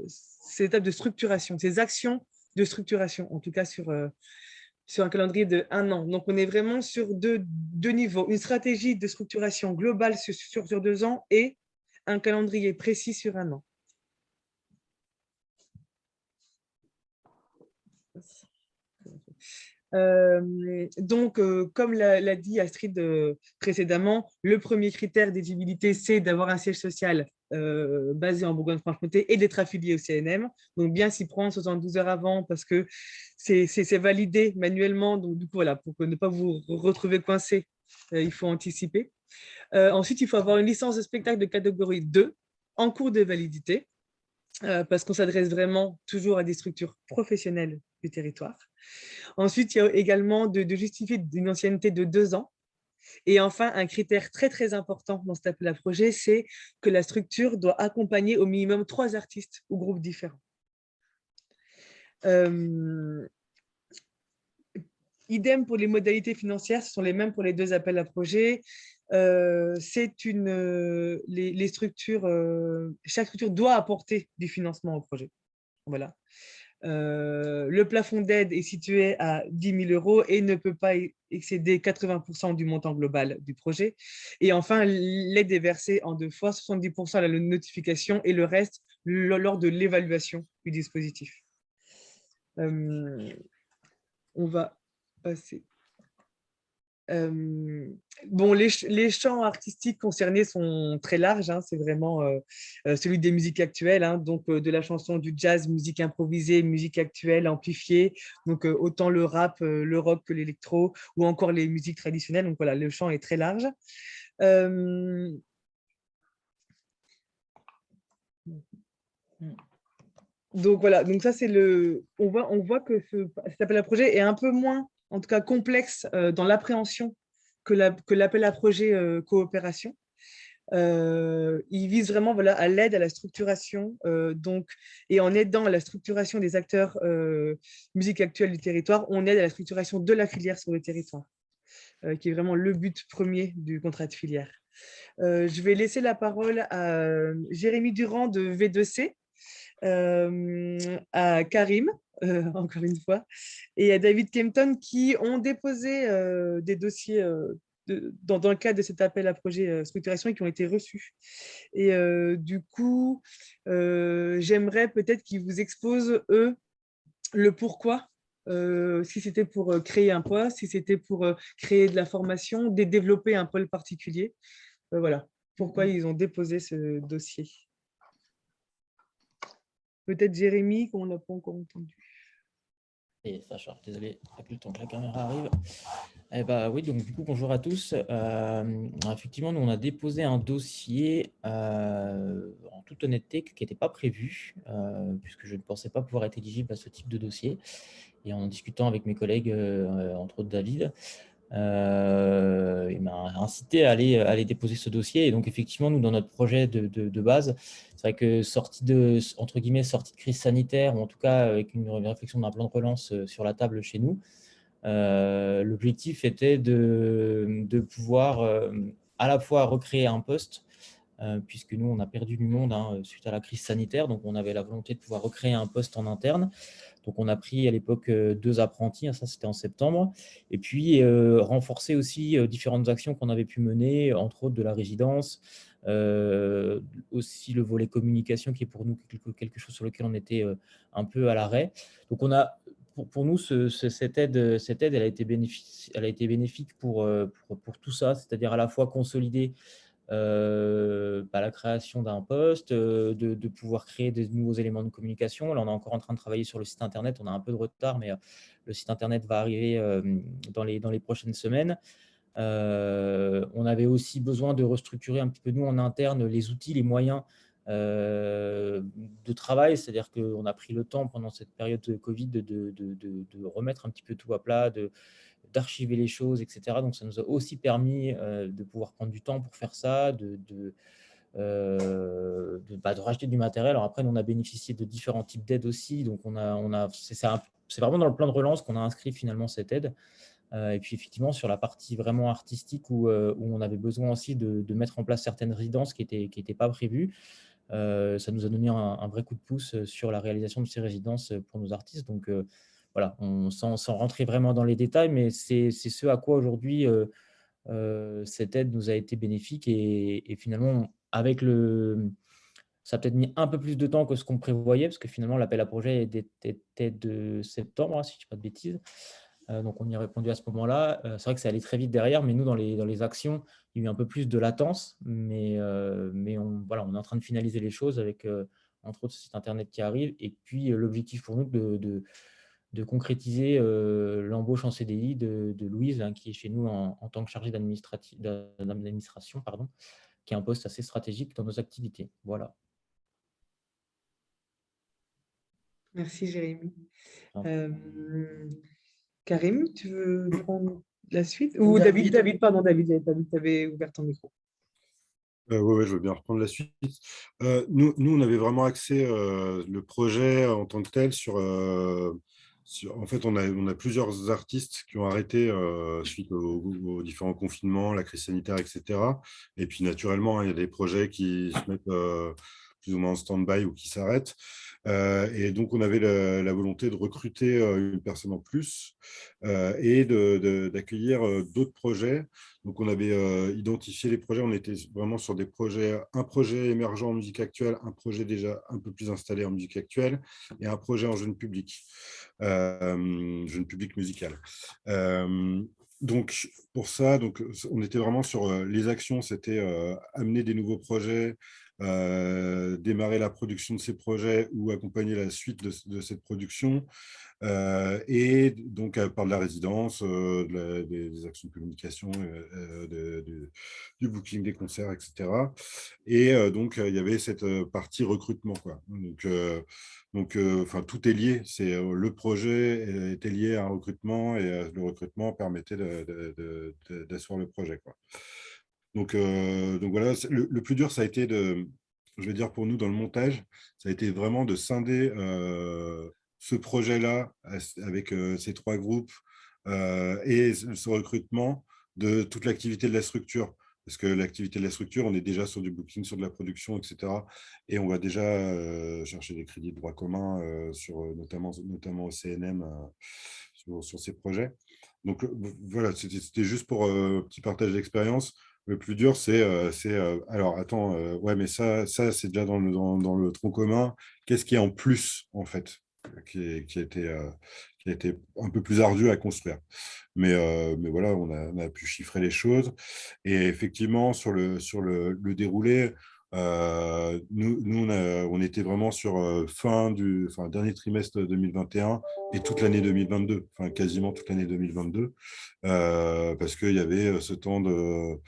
ces étapes de structuration, ces actions de structuration, en tout cas sur un calendrier de 1 an. Donc, on est vraiment sur deux niveaux, une stratégie de structuration globale sur 2 ans et un calendrier précis sur 1 an. Donc, comme l'a dit Astrid précédemment, le premier critère d'éligibilité, c'est d'avoir un siège social basés en Bourgogne-Franche-Comté et d'être affiliés au CNM. Donc, bien s'y prendre 72 heures avant parce que c'est validé manuellement. Donc, du coup, voilà, pour ne pas vous retrouver coincé, il faut anticiper. Ensuite, il faut avoir une licence de spectacle de catégorie 2 en cours de validité parce qu'on s'adresse vraiment toujours à des structures professionnelles du territoire. Ensuite, il y a également de justifier d'une ancienneté de 2 ans. Et enfin, un critère très, très important dans cet appel à projet, c'est que la structure doit accompagner au minimum 3 artistes ou groupes différents. Idem pour les modalités financières, ce sont les mêmes pour les 2 appels à projet. Les structures, chaque structure doit apporter du financement au projet. Voilà. Le plafond d'aide est situé à 10 000 € et ne peut pas excéder 80% du montant global du projet. Et enfin, l'aide est versée en 2 fois, 70% à la notification et le reste lors de l'évaluation du dispositif. On va passer. Bon, les champs artistiques concernés sont très larges, hein, c'est vraiment celui des musiques actuelles, hein, donc de la chanson, du jazz, musique improvisée, musique actuelle, amplifiée, donc autant le rap, le rock que l'électro, ou encore les musiques traditionnelles, donc voilà, le champ est très large. Donc voilà, donc ça c'est on voit que cet appel à projet est un peu moins, en tout cas complexe dans l'appréhension que l'appel à projet coopération. Il vise vraiment à l'aide à la structuration et en aidant à la structuration des acteurs musique actuelle du territoire, on aide à la structuration de la filière sur le territoire, qui est vraiment le but premier du contrat de filière. Je vais laisser la parole à Jérémy Durand de V2C, à Karim, encore une fois, et à David Kempton qui ont déposé des dossiers dans le cadre de cet appel à projet structuration et qui ont été reçus. Et du coup, j'aimerais peut-être qu'ils vous exposent, eux, le pourquoi. Si c'était pour créer un poste, si c'était pour créer de la formation, développer un pôle particulier. Voilà, pourquoi ils ont déposé ce dossier. Peut-être Jérémy, qu'on n'a pas encore entendu. Et ça charge, désolé, le temps que la caméra arrive. Eh ben, oui, donc du coup, bonjour à tous. Effectivement, nous, on a déposé un dossier en toute honnêteté qui n'était pas prévu, puisque je ne pensais pas pouvoir être éligible à ce type de dossier. Et en discutant avec mes collègues, entre autres David, il m'a incité à aller déposer ce dossier. Et donc, effectivement, nous, dans notre projet de base, c'est vrai que sortie de crise sanitaire, ou en tout cas avec une réflexion d'un plan de relance sur la table chez nous, l'objectif était de pouvoir à la fois recréer un poste, puisque nous, on a perdu du monde suite à la crise sanitaire. Donc, on avait la volonté de pouvoir recréer un poste en interne. Donc, on a pris à l'époque 2 apprentis, ça c'était en septembre, et puis renforcer aussi différentes actions qu'on avait pu mener, entre autres de la résidence, aussi le volet communication qui est pour nous quelque chose sur lequel on était un peu à l'arrêt. Donc, on a, pour nous, cette aide, elle a été bénéfique pour tout ça, c'est-à-dire à la fois consolider la création d'un poste, de pouvoir créer des nouveaux éléments de communication. Là, on est encore en train de travailler sur le site internet. On a un peu de retard, mais le site internet va arriver dans les prochaines semaines. On avait aussi besoin de restructurer un petit peu, nous, en interne, les outils, les moyens de travail. C'est-à-dire qu'on a pris le temps pendant cette période de Covid de remettre un petit peu tout à plat, d'archiver les choses, etc. Donc, ça nous a aussi permis de pouvoir prendre du temps pour faire ça, de racheter du matériel. Alors après, on a bénéficié de différents types d'aides aussi. Donc, c'est vraiment dans le plan de relance qu'on a inscrit finalement cette aide. Et puis, effectivement, sur la partie vraiment artistique où on avait besoin aussi de mettre en place certaines résidences qui n'étaient pas prévues, ça nous a donné un vrai coup de pouce sur la réalisation de ces résidences pour nos artistes. Donc, voilà, sans rentrer vraiment dans les détails, mais c'est ce à quoi aujourd'hui cette aide nous a été bénéfique. Et finalement, ça a peut-être mis un peu plus de temps que ce qu'on prévoyait, parce que finalement, l'appel à projet était de septembre, si je ne dis pas de bêtises. Donc, on y a répondu à ce moment-là. C'est vrai que ça allait très vite derrière, mais nous, dans les actions, il y a eu un peu plus de latence. Mais voilà, on est en train de finaliser les choses avec, entre autres, ce site internet qui arrive. Et puis, l'objectif pour nous de concrétiser l'embauche en CDI de Louise, hein, qui est chez nous en tant que chargée d'administration, pardon, qui est un poste assez stratégique dans nos activités. Voilà. Merci, Jérémy. Enfin, Karim, tu veux prendre la suite? Ou David, pardon, David, tu avais ouvert ton micro. Oui, je veux bien reprendre la suite. Nous, on avait vraiment axé le projet en tant que tel en fait, on a plusieurs artistes qui ont arrêté suite aux différents confinements, la crise sanitaire, etc. Et puis, naturellement, il y a des projets qui se mettent plus ou moins en stand-by ou qui s'arrêtent. Et donc, on avait la volonté de recruter une personne en plus et d'accueillir d'autres projets. Donc, on avait identifié les projets. On était vraiment sur des projets, un projet émergent en musique actuelle, un projet déjà un peu plus installé en musique actuelle et un projet en jeune public musical. Donc, pour ça, on était vraiment sur les actions, c'était amener des nouveaux projets, démarrer la production de ces projets ou accompagner la suite de cette production. Et donc, par de la résidence, des actions de communication, du booking des concerts, etc. Et donc, il y avait cette partie recrutement, quoi. Donc, tout est lié. Le projet était lié à un recrutement et le recrutement permettait d'asseoir le projet, quoi. Donc voilà, le plus dur, ça a été je vais dire pour nous dans le montage, ça a été vraiment de scinder ce projet-là avec ces 3 groupes et ce recrutement de toute l'activité de la structure. Parce que l'activité de la structure, on est déjà sur du booking, sur de la production, etc. Et on va déjà chercher des crédits de droit commun, notamment au CNM sur ces projets. Donc voilà, c'était juste pour un petit partage d'expérience. Le plus dur, c'est alors attends, ouais, mais ça c'est déjà dans le tronc commun. Qu'est-ce qui est en plus, en fait, qui a été un peu plus ardu à construire. Mais voilà, on a pu chiffrer les choses. Et effectivement, sur le déroulé, nous on était vraiment sur dernier trimestre 2021 et toute l'année 2022, enfin quasiment toute l'année 2022, parce qu'il y avait ce temps de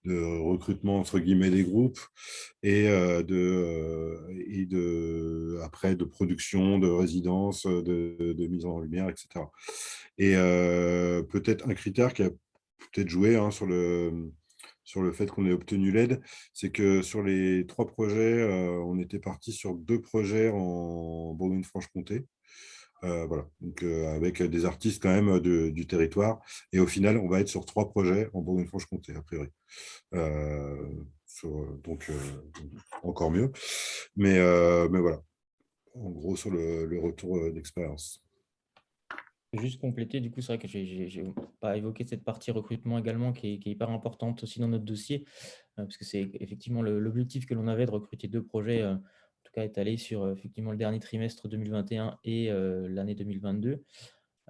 recrutement entre guillemets des groupes et après de production, de résidence, de mise en lumière, etc. Et peut-être un critère qui a peut-être joué sur le fait qu'on ait obtenu l'aide, c'est que sur les 3 projets, on était parti sur 2 projets en Bourgogne-Franche-Comté. Voilà, donc avec des artistes quand même du territoire. Et au final, on va être sur 3 projets en Bourgogne-Franche-Comté, a priori. Donc, encore mieux. Mais voilà, en gros, sur le retour d'expérience. Juste compléter, du coup, c'est vrai que je n'ai pas évoqué cette partie recrutement également qui est hyper importante aussi dans notre dossier, parce que c'est effectivement l'objectif que l'on avait de recruter 2 projets, en tout cas étalés sur effectivement le dernier trimestre 2021 et l'année 2022.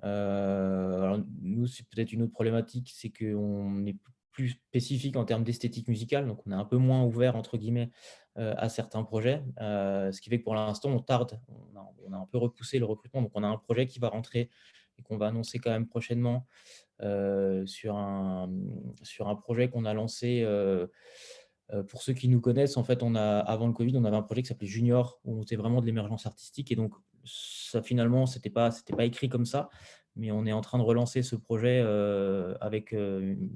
Alors, nous, c'est peut-être une autre problématique, c'est qu'on est plus spécifique en termes d'esthétique musicale, donc on est un peu moins ouvert, entre guillemets, à certains projets, ce qui fait que pour l'instant, on tarde, on a un peu repoussé le recrutement, donc on a un projet qui va rentrer et qu'on va annoncer quand même prochainement sur un projet qu'on a lancé. Pour ceux qui nous connaissent, en fait, avant le Covid, on avait un projet qui s'appelait Junior, où on faisait vraiment de l'émergence artistique. Et donc, ça, finalement, c'était pas écrit comme ça, mais on est en train de relancer ce projet avec une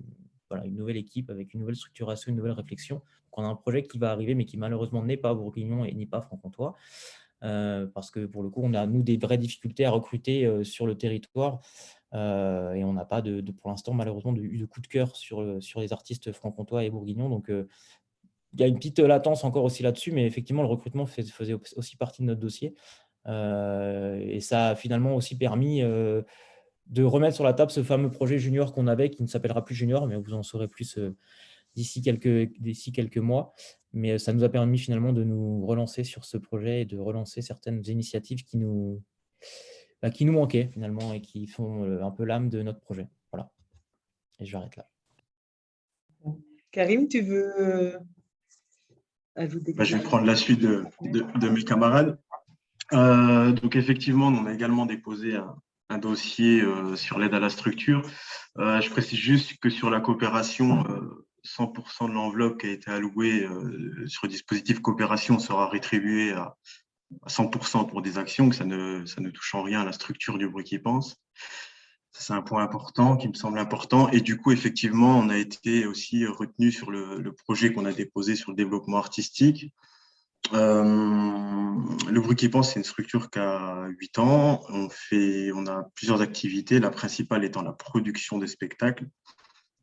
nouvelle équipe, avec une nouvelle structuration, une nouvelle réflexion. Donc, on a un projet qui va arriver, mais qui malheureusement n'est pas bourguignon et n'est pas franc-comtois. Parce que pour le coup, on a, nous, des vraies difficultés à recruter sur le territoire et on n'a pas pour l'instant, malheureusement, eu de coup de cœur sur les artistes franc-comtois et bourguignons. Donc, il y a une petite latence encore aussi là-dessus, mais effectivement, le recrutement faisait aussi partie de notre dossier. Et ça a finalement aussi permis de remettre sur la table ce fameux projet junior qu'on avait, qui ne s'appellera plus junior, mais vous en saurez plus d'ici quelques mois. Mais ça nous a permis finalement de nous relancer sur ce projet et de relancer certaines initiatives qui nous qui nous manquaient finalement et qui font un peu l'âme de notre projet. Voilà. Et je vais arrêter là. Karim, tu veux ajouter quelque Je vais chose? prendre la suite de mes camarades. Donc effectivement, on a également déposé un dossier sur l'aide à la structure. Je précise juste que sur la coopération, 100% de l'enveloppe qui a été allouée sur le dispositif coopération sera rétribuée à 100% pour des actions, que ça ne touche en rien à la structure du bruit qui pense. C'est un point important qui me semble important. Et du coup, effectivement, on a été aussi retenu sur le projet qu'on a déposé sur le développement artistique. Le Bruit qui pense, c'est une structure qui a 8 ans. On a plusieurs activités, la principale étant la production des spectacles.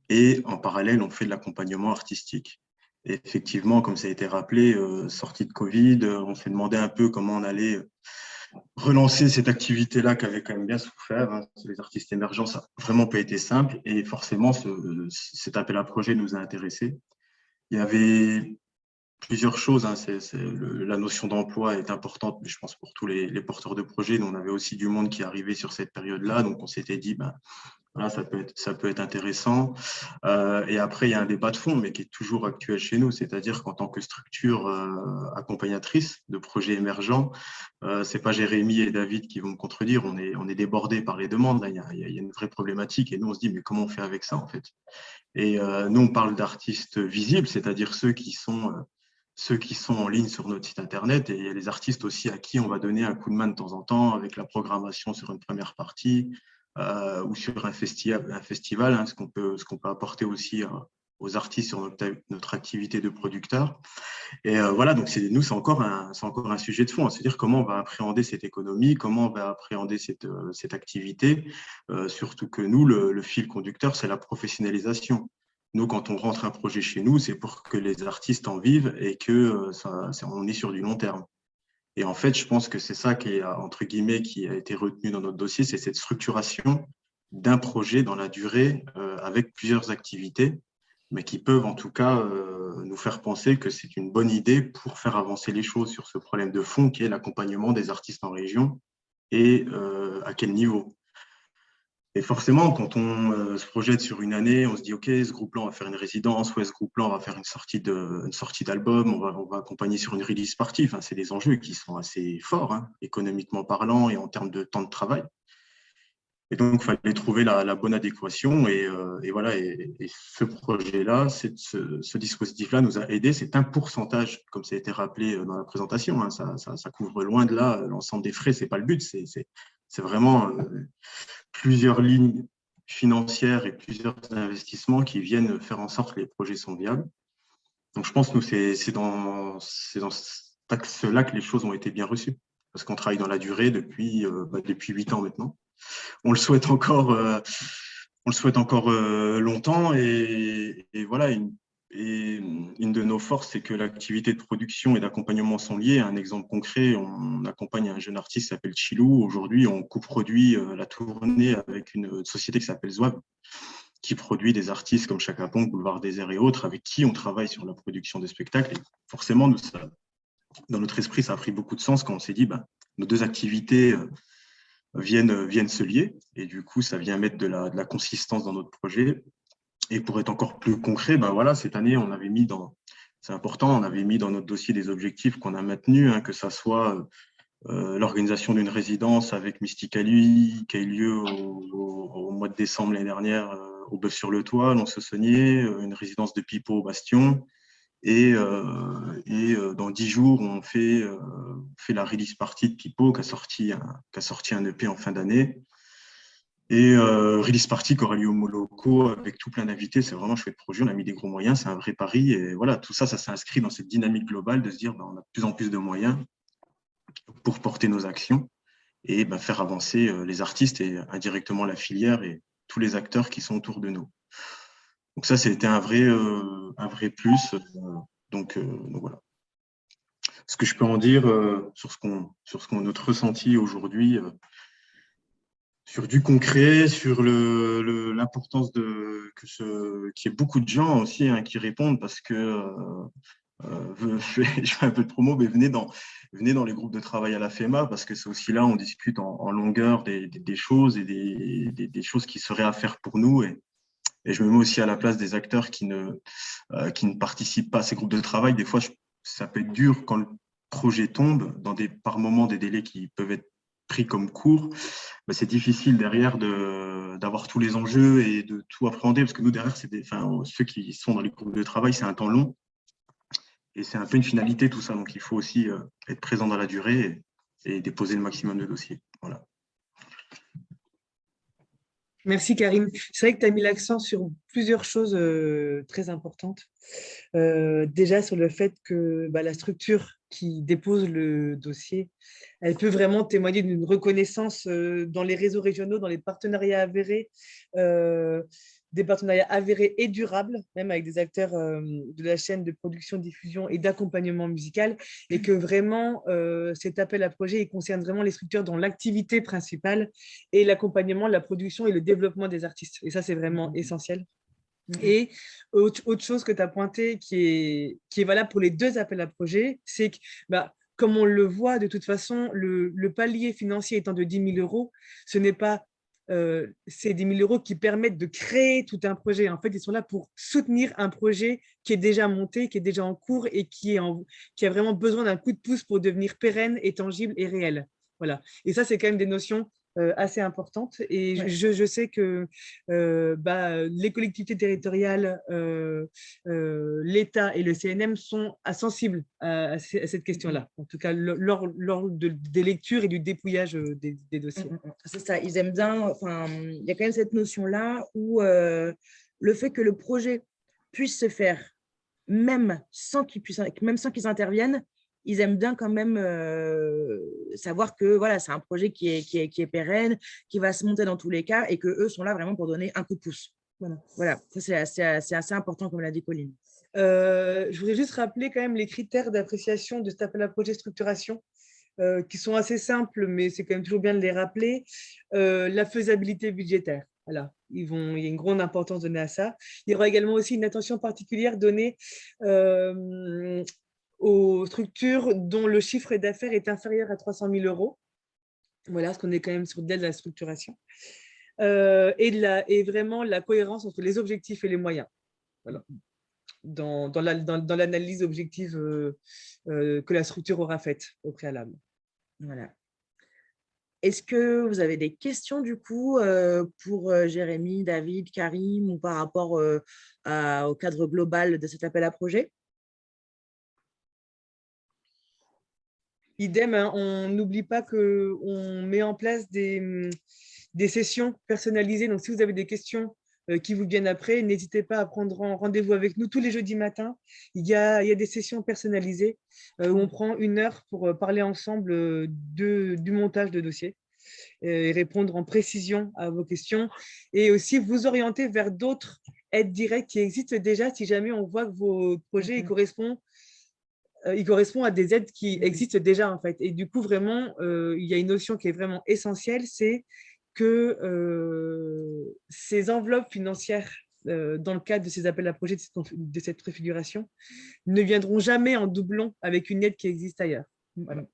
Et en parallèle, on fait de l'accompagnement artistique. Et effectivement, comme ça a été rappelé, sortie de Covid, on s'est demandé un peu comment on allait relancer cette activité-là qui avait quand même bien souffert. Hein. Les artistes émergents, ça n'a vraiment pas été simple. Et forcément, cet appel à projet nous a intéressés. Il y avait plusieurs choses. Hein. La notion d'emploi est importante, mais je pense pour tous les porteurs de projets. Nous, on avait aussi du monde qui arrivait sur cette période-là. Donc, on s'était dit, voilà, ça peut être intéressant. Et après, il y a un débat de fond, mais qui est toujours actuel chez nous. C'est-à-dire qu'en tant que structure accompagnatrice de projets émergents, ce n'est pas Jérémy et David qui vont me contredire. On est débordés par les demandes. Là. Il y a une vraie problématique. Et nous, on se dit, mais comment on fait avec ça, en fait? Et nous, on parle d'artistes visibles, c'est-à-dire ceux qui sont en ligne sur notre site internet, et il y a les artistes aussi à qui on va donner un coup de main de temps en temps avec la programmation sur une première partie ou sur un festival, hein, ce qu'on peut apporter aussi aux artistes sur notre activité de producteur. Et voilà, donc nous, c'est encore un sujet de fond, c'est-à-dire comment on va appréhender cette économie, comment on va appréhender cette activité, surtout que nous, le fil conducteur, c'est la professionnalisation. Nous, quand on rentre un projet chez nous, c'est pour que les artistes en vivent et on est sur du long terme. Et en fait, je pense que c'est ça qui est, entre guillemets, qui a été retenu dans notre dossier, c'est cette structuration d'un projet dans la durée avec plusieurs activités, mais qui peuvent en tout cas nous faire penser que c'est une bonne idée pour faire avancer les choses sur ce problème de fond qui est l'accompagnement des artistes en région et à quel niveau. Et forcément, quand on se projette sur une année, on se dit, OK, ce groupe-là, on va faire une résidence, ou ce groupe-là, on va faire une sortie d'album, on va accompagner sur une release party. Enfin, c'est des enjeux qui sont assez forts, hein, économiquement parlant et en termes de temps de travail. Et donc, il fallait trouver la bonne adéquation. Et voilà, et ce projet-là, ce dispositif-là nous a aidés. C'est un pourcentage, comme ça a été rappelé dans la présentation. Hein, ça couvre loin de là l'ensemble des frais. Ce n'est pas le but. C'est vraiment plusieurs lignes financières et plusieurs investissements qui viennent faire en sorte que les projets sont viables. Donc, je pense que c'est dans cet axe-là que les choses ont été bien reçues, parce qu'on travaille dans la durée depuis 8 ans maintenant. On le souhaite encore longtemps, et voilà, une de nos forces, c'est que l'activité de production et d'accompagnement sont liées. Un exemple concret, on accompagne un jeune artiste qui s'appelle Chilou. Aujourd'hui, on coproduit la tournée avec une société qui s'appelle Zouave, qui produit des artistes comme Chaka Ponk, Boulevard Désert et autres, avec qui on travaille sur la production des spectacles. Et forcément, dans notre esprit, ça a pris beaucoup de sens quand on s'est dit, nos deux activités viennent se lier, et du coup, ça vient mettre de la consistance dans notre projet. Et pour être encore plus concret, voilà, cette année, c'est important, on avait mis dans notre dossier des objectifs qu'on a maintenus, hein, que ça soit l'organisation d'une résidence avec Mysticali, qui a eu lieu au mois de décembre l'année dernière au Bœuf-sur-le-Toit, Lons-Saunier, une résidence de Pipeau au Bastion. Et dans 10 jours, on fait la release party de Pipeau qui a sorti un EP en fin d'année. Et release party qui aura lieu au Moloko avec tout plein d'invités. C'est vraiment un chouette projet. On a mis des gros moyens, c'est un vrai pari. Et voilà, tout ça s'inscrit dans cette dynamique globale de se dire on a de plus en plus de moyens pour porter nos actions et faire avancer les artistes et indirectement la filière et tous les acteurs qui sont autour de nous. Donc ça, c'était un vrai plus. Donc voilà. Ce que je peux en dire sur notre ressenti aujourd'hui, sur du concret, sur l'importance qu'il y ait beaucoup de gens aussi, hein, qui répondent, parce que je fais un peu de promo, mais venez dans les groupes de travail à la FEMA, parce que c'est aussi là où on discute en longueur des choses et des choses qui seraient à faire pour nous. Et je me mets aussi à la place des acteurs qui ne participent pas à ces groupes de travail. Des fois, ça peut être dur quand le projet tombe, par moments des délais qui peuvent être pris comme courts. Ben, c'est difficile derrière d'avoir tous les enjeux et de tout appréhender, parce que nous, derrière, ceux qui sont dans les groupes de travail, c'est un temps long. Et c'est un peu une finalité, tout ça. Donc, il faut aussi être présent dans la durée et déposer le maximum de dossiers. Voilà. Merci Karim. C'est vrai que tu as mis l'accent sur plusieurs choses très importantes. Déjà sur le fait que la structure qui dépose le dossier, elle peut vraiment témoigner d'une reconnaissance dans les réseaux régionaux, dans les partenariats avérés, des partenariats avérés et durables, même avec des acteurs de la chaîne de production, diffusion et d'accompagnement musical, et que vraiment cet appel à projet il concerne vraiment les structures dont l'activité principale est l'accompagnement, la production et le développement des artistes. Et ça, c'est vraiment essentiel. Et autre chose que tu as pointé qui est valable pour les deux appels à projet, c'est que, comme on le voit, de toute façon, le palier financier étant de 10 000 euros, ce n'est pas ces 10 000 euros qui permettent de créer tout un projet. En fait, ils sont là pour soutenir un projet qui est déjà monté, qui est déjà en cours et qui a vraiment besoin d'un coup de pouce pour devenir pérenne et tangible et réel. Voilà. Et ça, c'est quand même des notions assez importantes. Et Ouais. je sais que les collectivités territoriales, l'État et le CNM sont sensibles à cette question-là. En tout cas, lors des lectures et du dépouillage des dossiers. C'est ça, ils aiment bien, il y a quand même cette notion-là où le fait que le projet puisse se faire même sans qu'ils interviennent, ils aiment bien quand même savoir que voilà, c'est un projet qui est pérenne, qui va se monter dans tous les cas et qu'eux sont là vraiment pour donner un coup de pouce. Voilà. Ça, c'est assez important, comme l'a dit Pauline. Je voudrais juste rappeler quand même les critères d'appréciation de cet appel à projet structuration, qui sont assez simples, mais c'est quand même toujours bien de les rappeler. La faisabilité budgétaire. Voilà. Il y a une grande importance donnée à ça. Il y aura également aussi une attention particulière donnée aux structures dont le chiffre d'affaires est inférieur à 300 000 euros. Voilà, parce qu'on est quand même sur de la structuration. Et vraiment la cohérence entre les objectifs et les moyens. Voilà. Dans l'analyse objective que la structure aura faite au préalable. Voilà. Est-ce que vous avez des questions du coup pour Jérémy, David, Karim ou par rapport au cadre global de cet appel à projet? Idem, hein, on n'oublie pas qu'on met en place des sessions personnalisées. Donc, si vous avez des questions qui vous viennent après, n'hésitez pas à prendre rendez-vous avec nous tous les jeudis matins. Il y a des sessions personnalisées où on prend 1 heure pour parler ensemble du montage de dossier et répondre en précision à vos questions et aussi vous orienter vers d'autres aides directes qui existent déjà si jamais on voit que vos projets correspondent à des aides qui existent déjà en fait. Et du coup, vraiment, il y a une notion qui est vraiment essentielle, c'est que ces enveloppes financières dans le cadre de ces appels à projets, de cette préfiguration, ne viendront jamais en doublon avec une aide qui existe ailleurs. Voilà.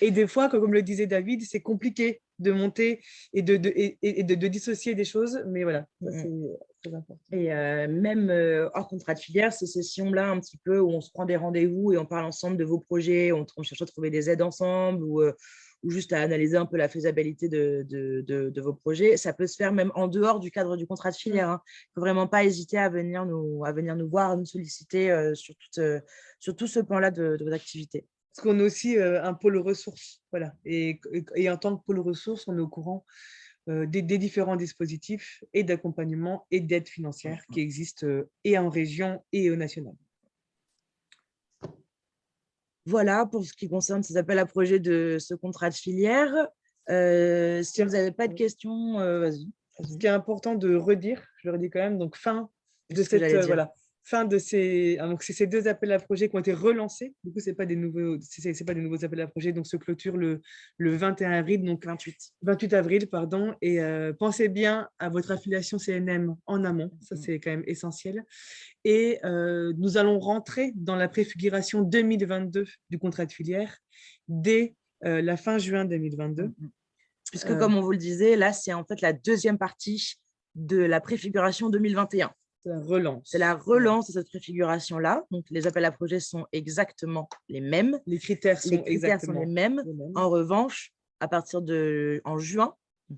Et des fois, comme le disait David, c'est compliqué de monter et de dissocier des choses, mais voilà, c'est très important. Et même hors contrat de filière, ces sessions-là, un petit peu où on se prend des rendez-vous et on parle ensemble de vos projets, on cherche à trouver des aides ensemble ou juste à analyser un peu la faisabilité de vos projets, ça peut se faire même en dehors du cadre du contrat de filière. Il ne faut vraiment pas hésiter à venir nous voir, à nous solliciter sur tout ce pan-là de vos activités. Parce qu'on a aussi un pôle ressources. Voilà. Et en tant que pôle ressources, on est au courant des différents dispositifs et d'accompagnement et d'aide financière qui existent et en région et au national. Voilà pour ce qui concerne ces appels à projets de ce contrat de filière. Si vous n'avez pas de questions, vas-y. Ce qui est important de redire, je le redis quand même, donc fin de cette fin de ces... donc c'est ces 2 appels à projets qui ont été relancés. Du coup, c'est pas des nouveaux appels à projets. Donc, se clôture le 21 avril, donc 28 avril, pardon. Et pensez bien à votre affiliation CNM en amont. Ça, c'est quand même essentiel. Et nous allons rentrer dans la préfiguration 2022 du contrat de filière dès la fin juin 2022. Puisque, comme on vous le disait, là, c'est en fait la 2e partie de la préfiguration 2021. C'est la relance. C'est la relance de cette préfiguration-là. Donc, les appels à projets sont exactement les mêmes. Les critères sont exactement les mêmes. En revanche, en juin,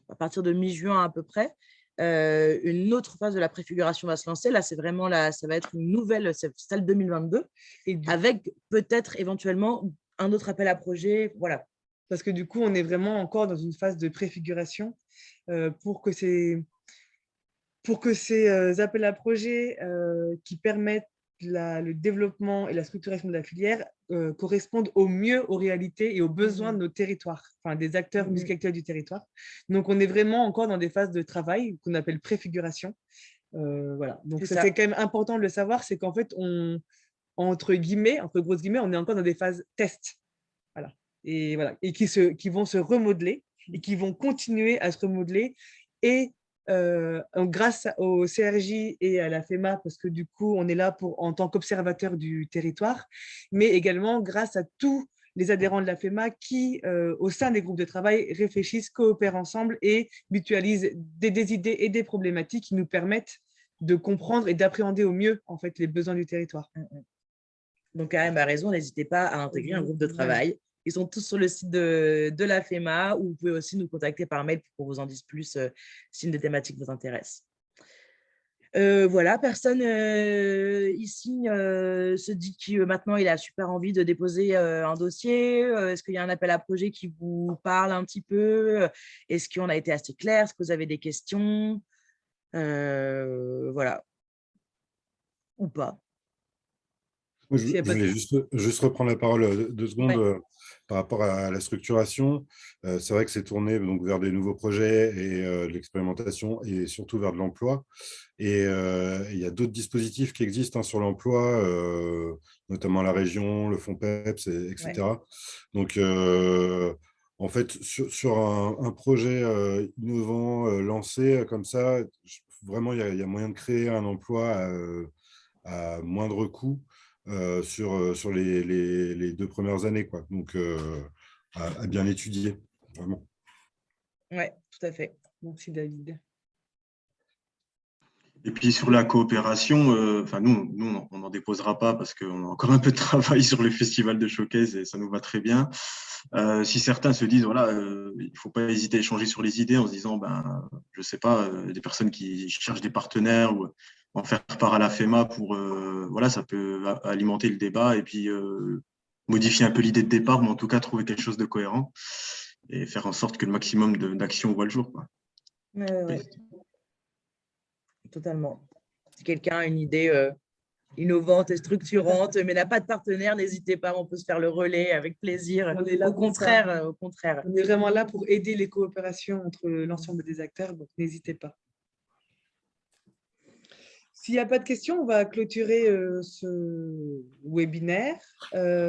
à partir de mi-juin à peu près, une autre phase de la préfiguration va se lancer. Là, c'est vraiment ça va être une nouvelle, celle 2022, avec peut-être éventuellement un autre appel à projet. Voilà. Parce que du coup, on est vraiment encore dans une phase de préfiguration pour que ces appels à projets qui permettent le développement et la structuration de la filière correspondent au mieux aux réalités et aux besoins de nos territoires, enfin des acteurs musicacteurs du territoire. Donc, on est vraiment encore dans des phases de travail qu'on appelle préfiguration. Voilà. Donc, c'est quand même important de le savoir, c'est qu'en fait, entre grosses guillemets, on est encore dans des phases test. Voilà. Et voilà. Et qui vont se remodeler et qui vont continuer à se remodeler et grâce au CRJ et à la FEMA, parce que du coup, on est là en tant qu'observateur du territoire, mais également grâce à tous les adhérents de la FEMA qui, au sein des groupes de travail, réfléchissent, coopèrent ensemble et mutualisent des idées et des problématiques qui nous permettent de comprendre et d'appréhender au mieux en fait, les besoins du territoire. Donc, Karim a raison, n'hésitez pas à intégrer un groupe de travail. Ils sont tous sur le site de la FEMA, ou vous pouvez aussi nous contacter par mail pour qu'on vous en dise plus si une des thématiques vous intéresse. Voilà, personne ici se dit que maintenant il a super envie de déposer un dossier. Est-ce qu'il y a un appel à projet qui vous parle un petit peu? Est-ce qu'on a été assez clair? Est-ce que vous avez des questions? Voilà. Ou pas? Je voulais juste reprendre la parole 2 secondes par rapport à la structuration. C'est vrai que c'est tourné donc, vers des nouveaux projets et de l'expérimentation et surtout vers de l'emploi. Et il y a d'autres dispositifs qui existent sur l'emploi, notamment la région, le fonds PEPS, etc. Ouais. Donc, en fait, sur un projet innovant lancé comme ça, vraiment, il y a moyen de créer un emploi à moindre coût. Sur les 2 premières années, quoi. Donc, à bien étudier, vraiment. Oui, tout à fait. Merci, David. Et puis, sur la coopération, nous, on n'en déposera pas parce qu'on a encore un peu de travail sur le festival de showcase et ça nous va très bien. Si certains se disent, voilà, il ne faut pas hésiter à échanger sur les idées en se disant, je ne sais pas, des personnes qui cherchent des partenaires ou en faire part à la FEMA pour, voilà, ça peut alimenter le débat et puis modifier un peu l'idée de départ, mais en tout cas trouver quelque chose de cohérent et faire en sorte que le maximum d'actions voit le jour, quoi. Ouais. Totalement. Si quelqu'un a une idée innovante et structurante, mais n'a pas de partenaire, n'hésitez pas, on peut se faire le relais avec plaisir. On est là au contraire. On est vraiment là pour aider les coopérations entre l'ensemble des acteurs, donc n'hésitez pas. S'il n'y a pas de questions, on va clôturer ce webinaire.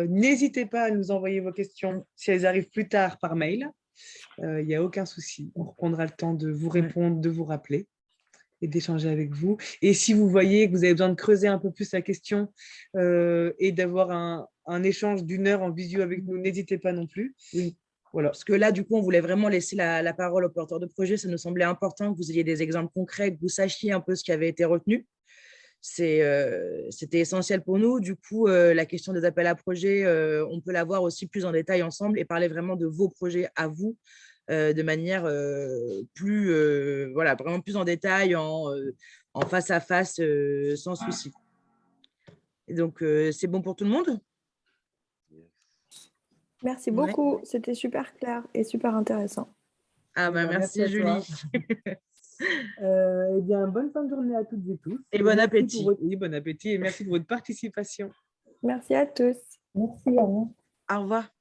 N'hésitez pas à nous envoyer vos questions si elles arrivent plus tard par mail. Il n'y a aucun souci. On prendra le temps de vous répondre, de vous rappeler et d'échanger avec vous. Et si vous voyez que vous avez besoin de creuser un peu plus la question et d'avoir un échange d'1 heure en visio avec nous, n'hésitez pas non plus. Oui. Voilà. Parce que là, du coup, on voulait vraiment laisser la parole aux porteurs de projet. Ça nous semblait important que vous ayez des exemples concrets, que vous sachiez un peu ce qui avait été retenu. C'était essentiel pour nous. Du coup, la question des appels à projets, on peut la voir aussi plus en détail ensemble et parler vraiment de vos projets à vous de manière vraiment plus en détail, en face à face, sans souci. Et donc, c'est bon pour tout le monde? Merci beaucoup, c'était super clair et super intéressant. Merci Julie. Eh bien, bonne fin de journée à toutes et tous. Et bon appétit. Bon appétit et merci pour votre participation. Merci à tous. Merci à vous. Au revoir.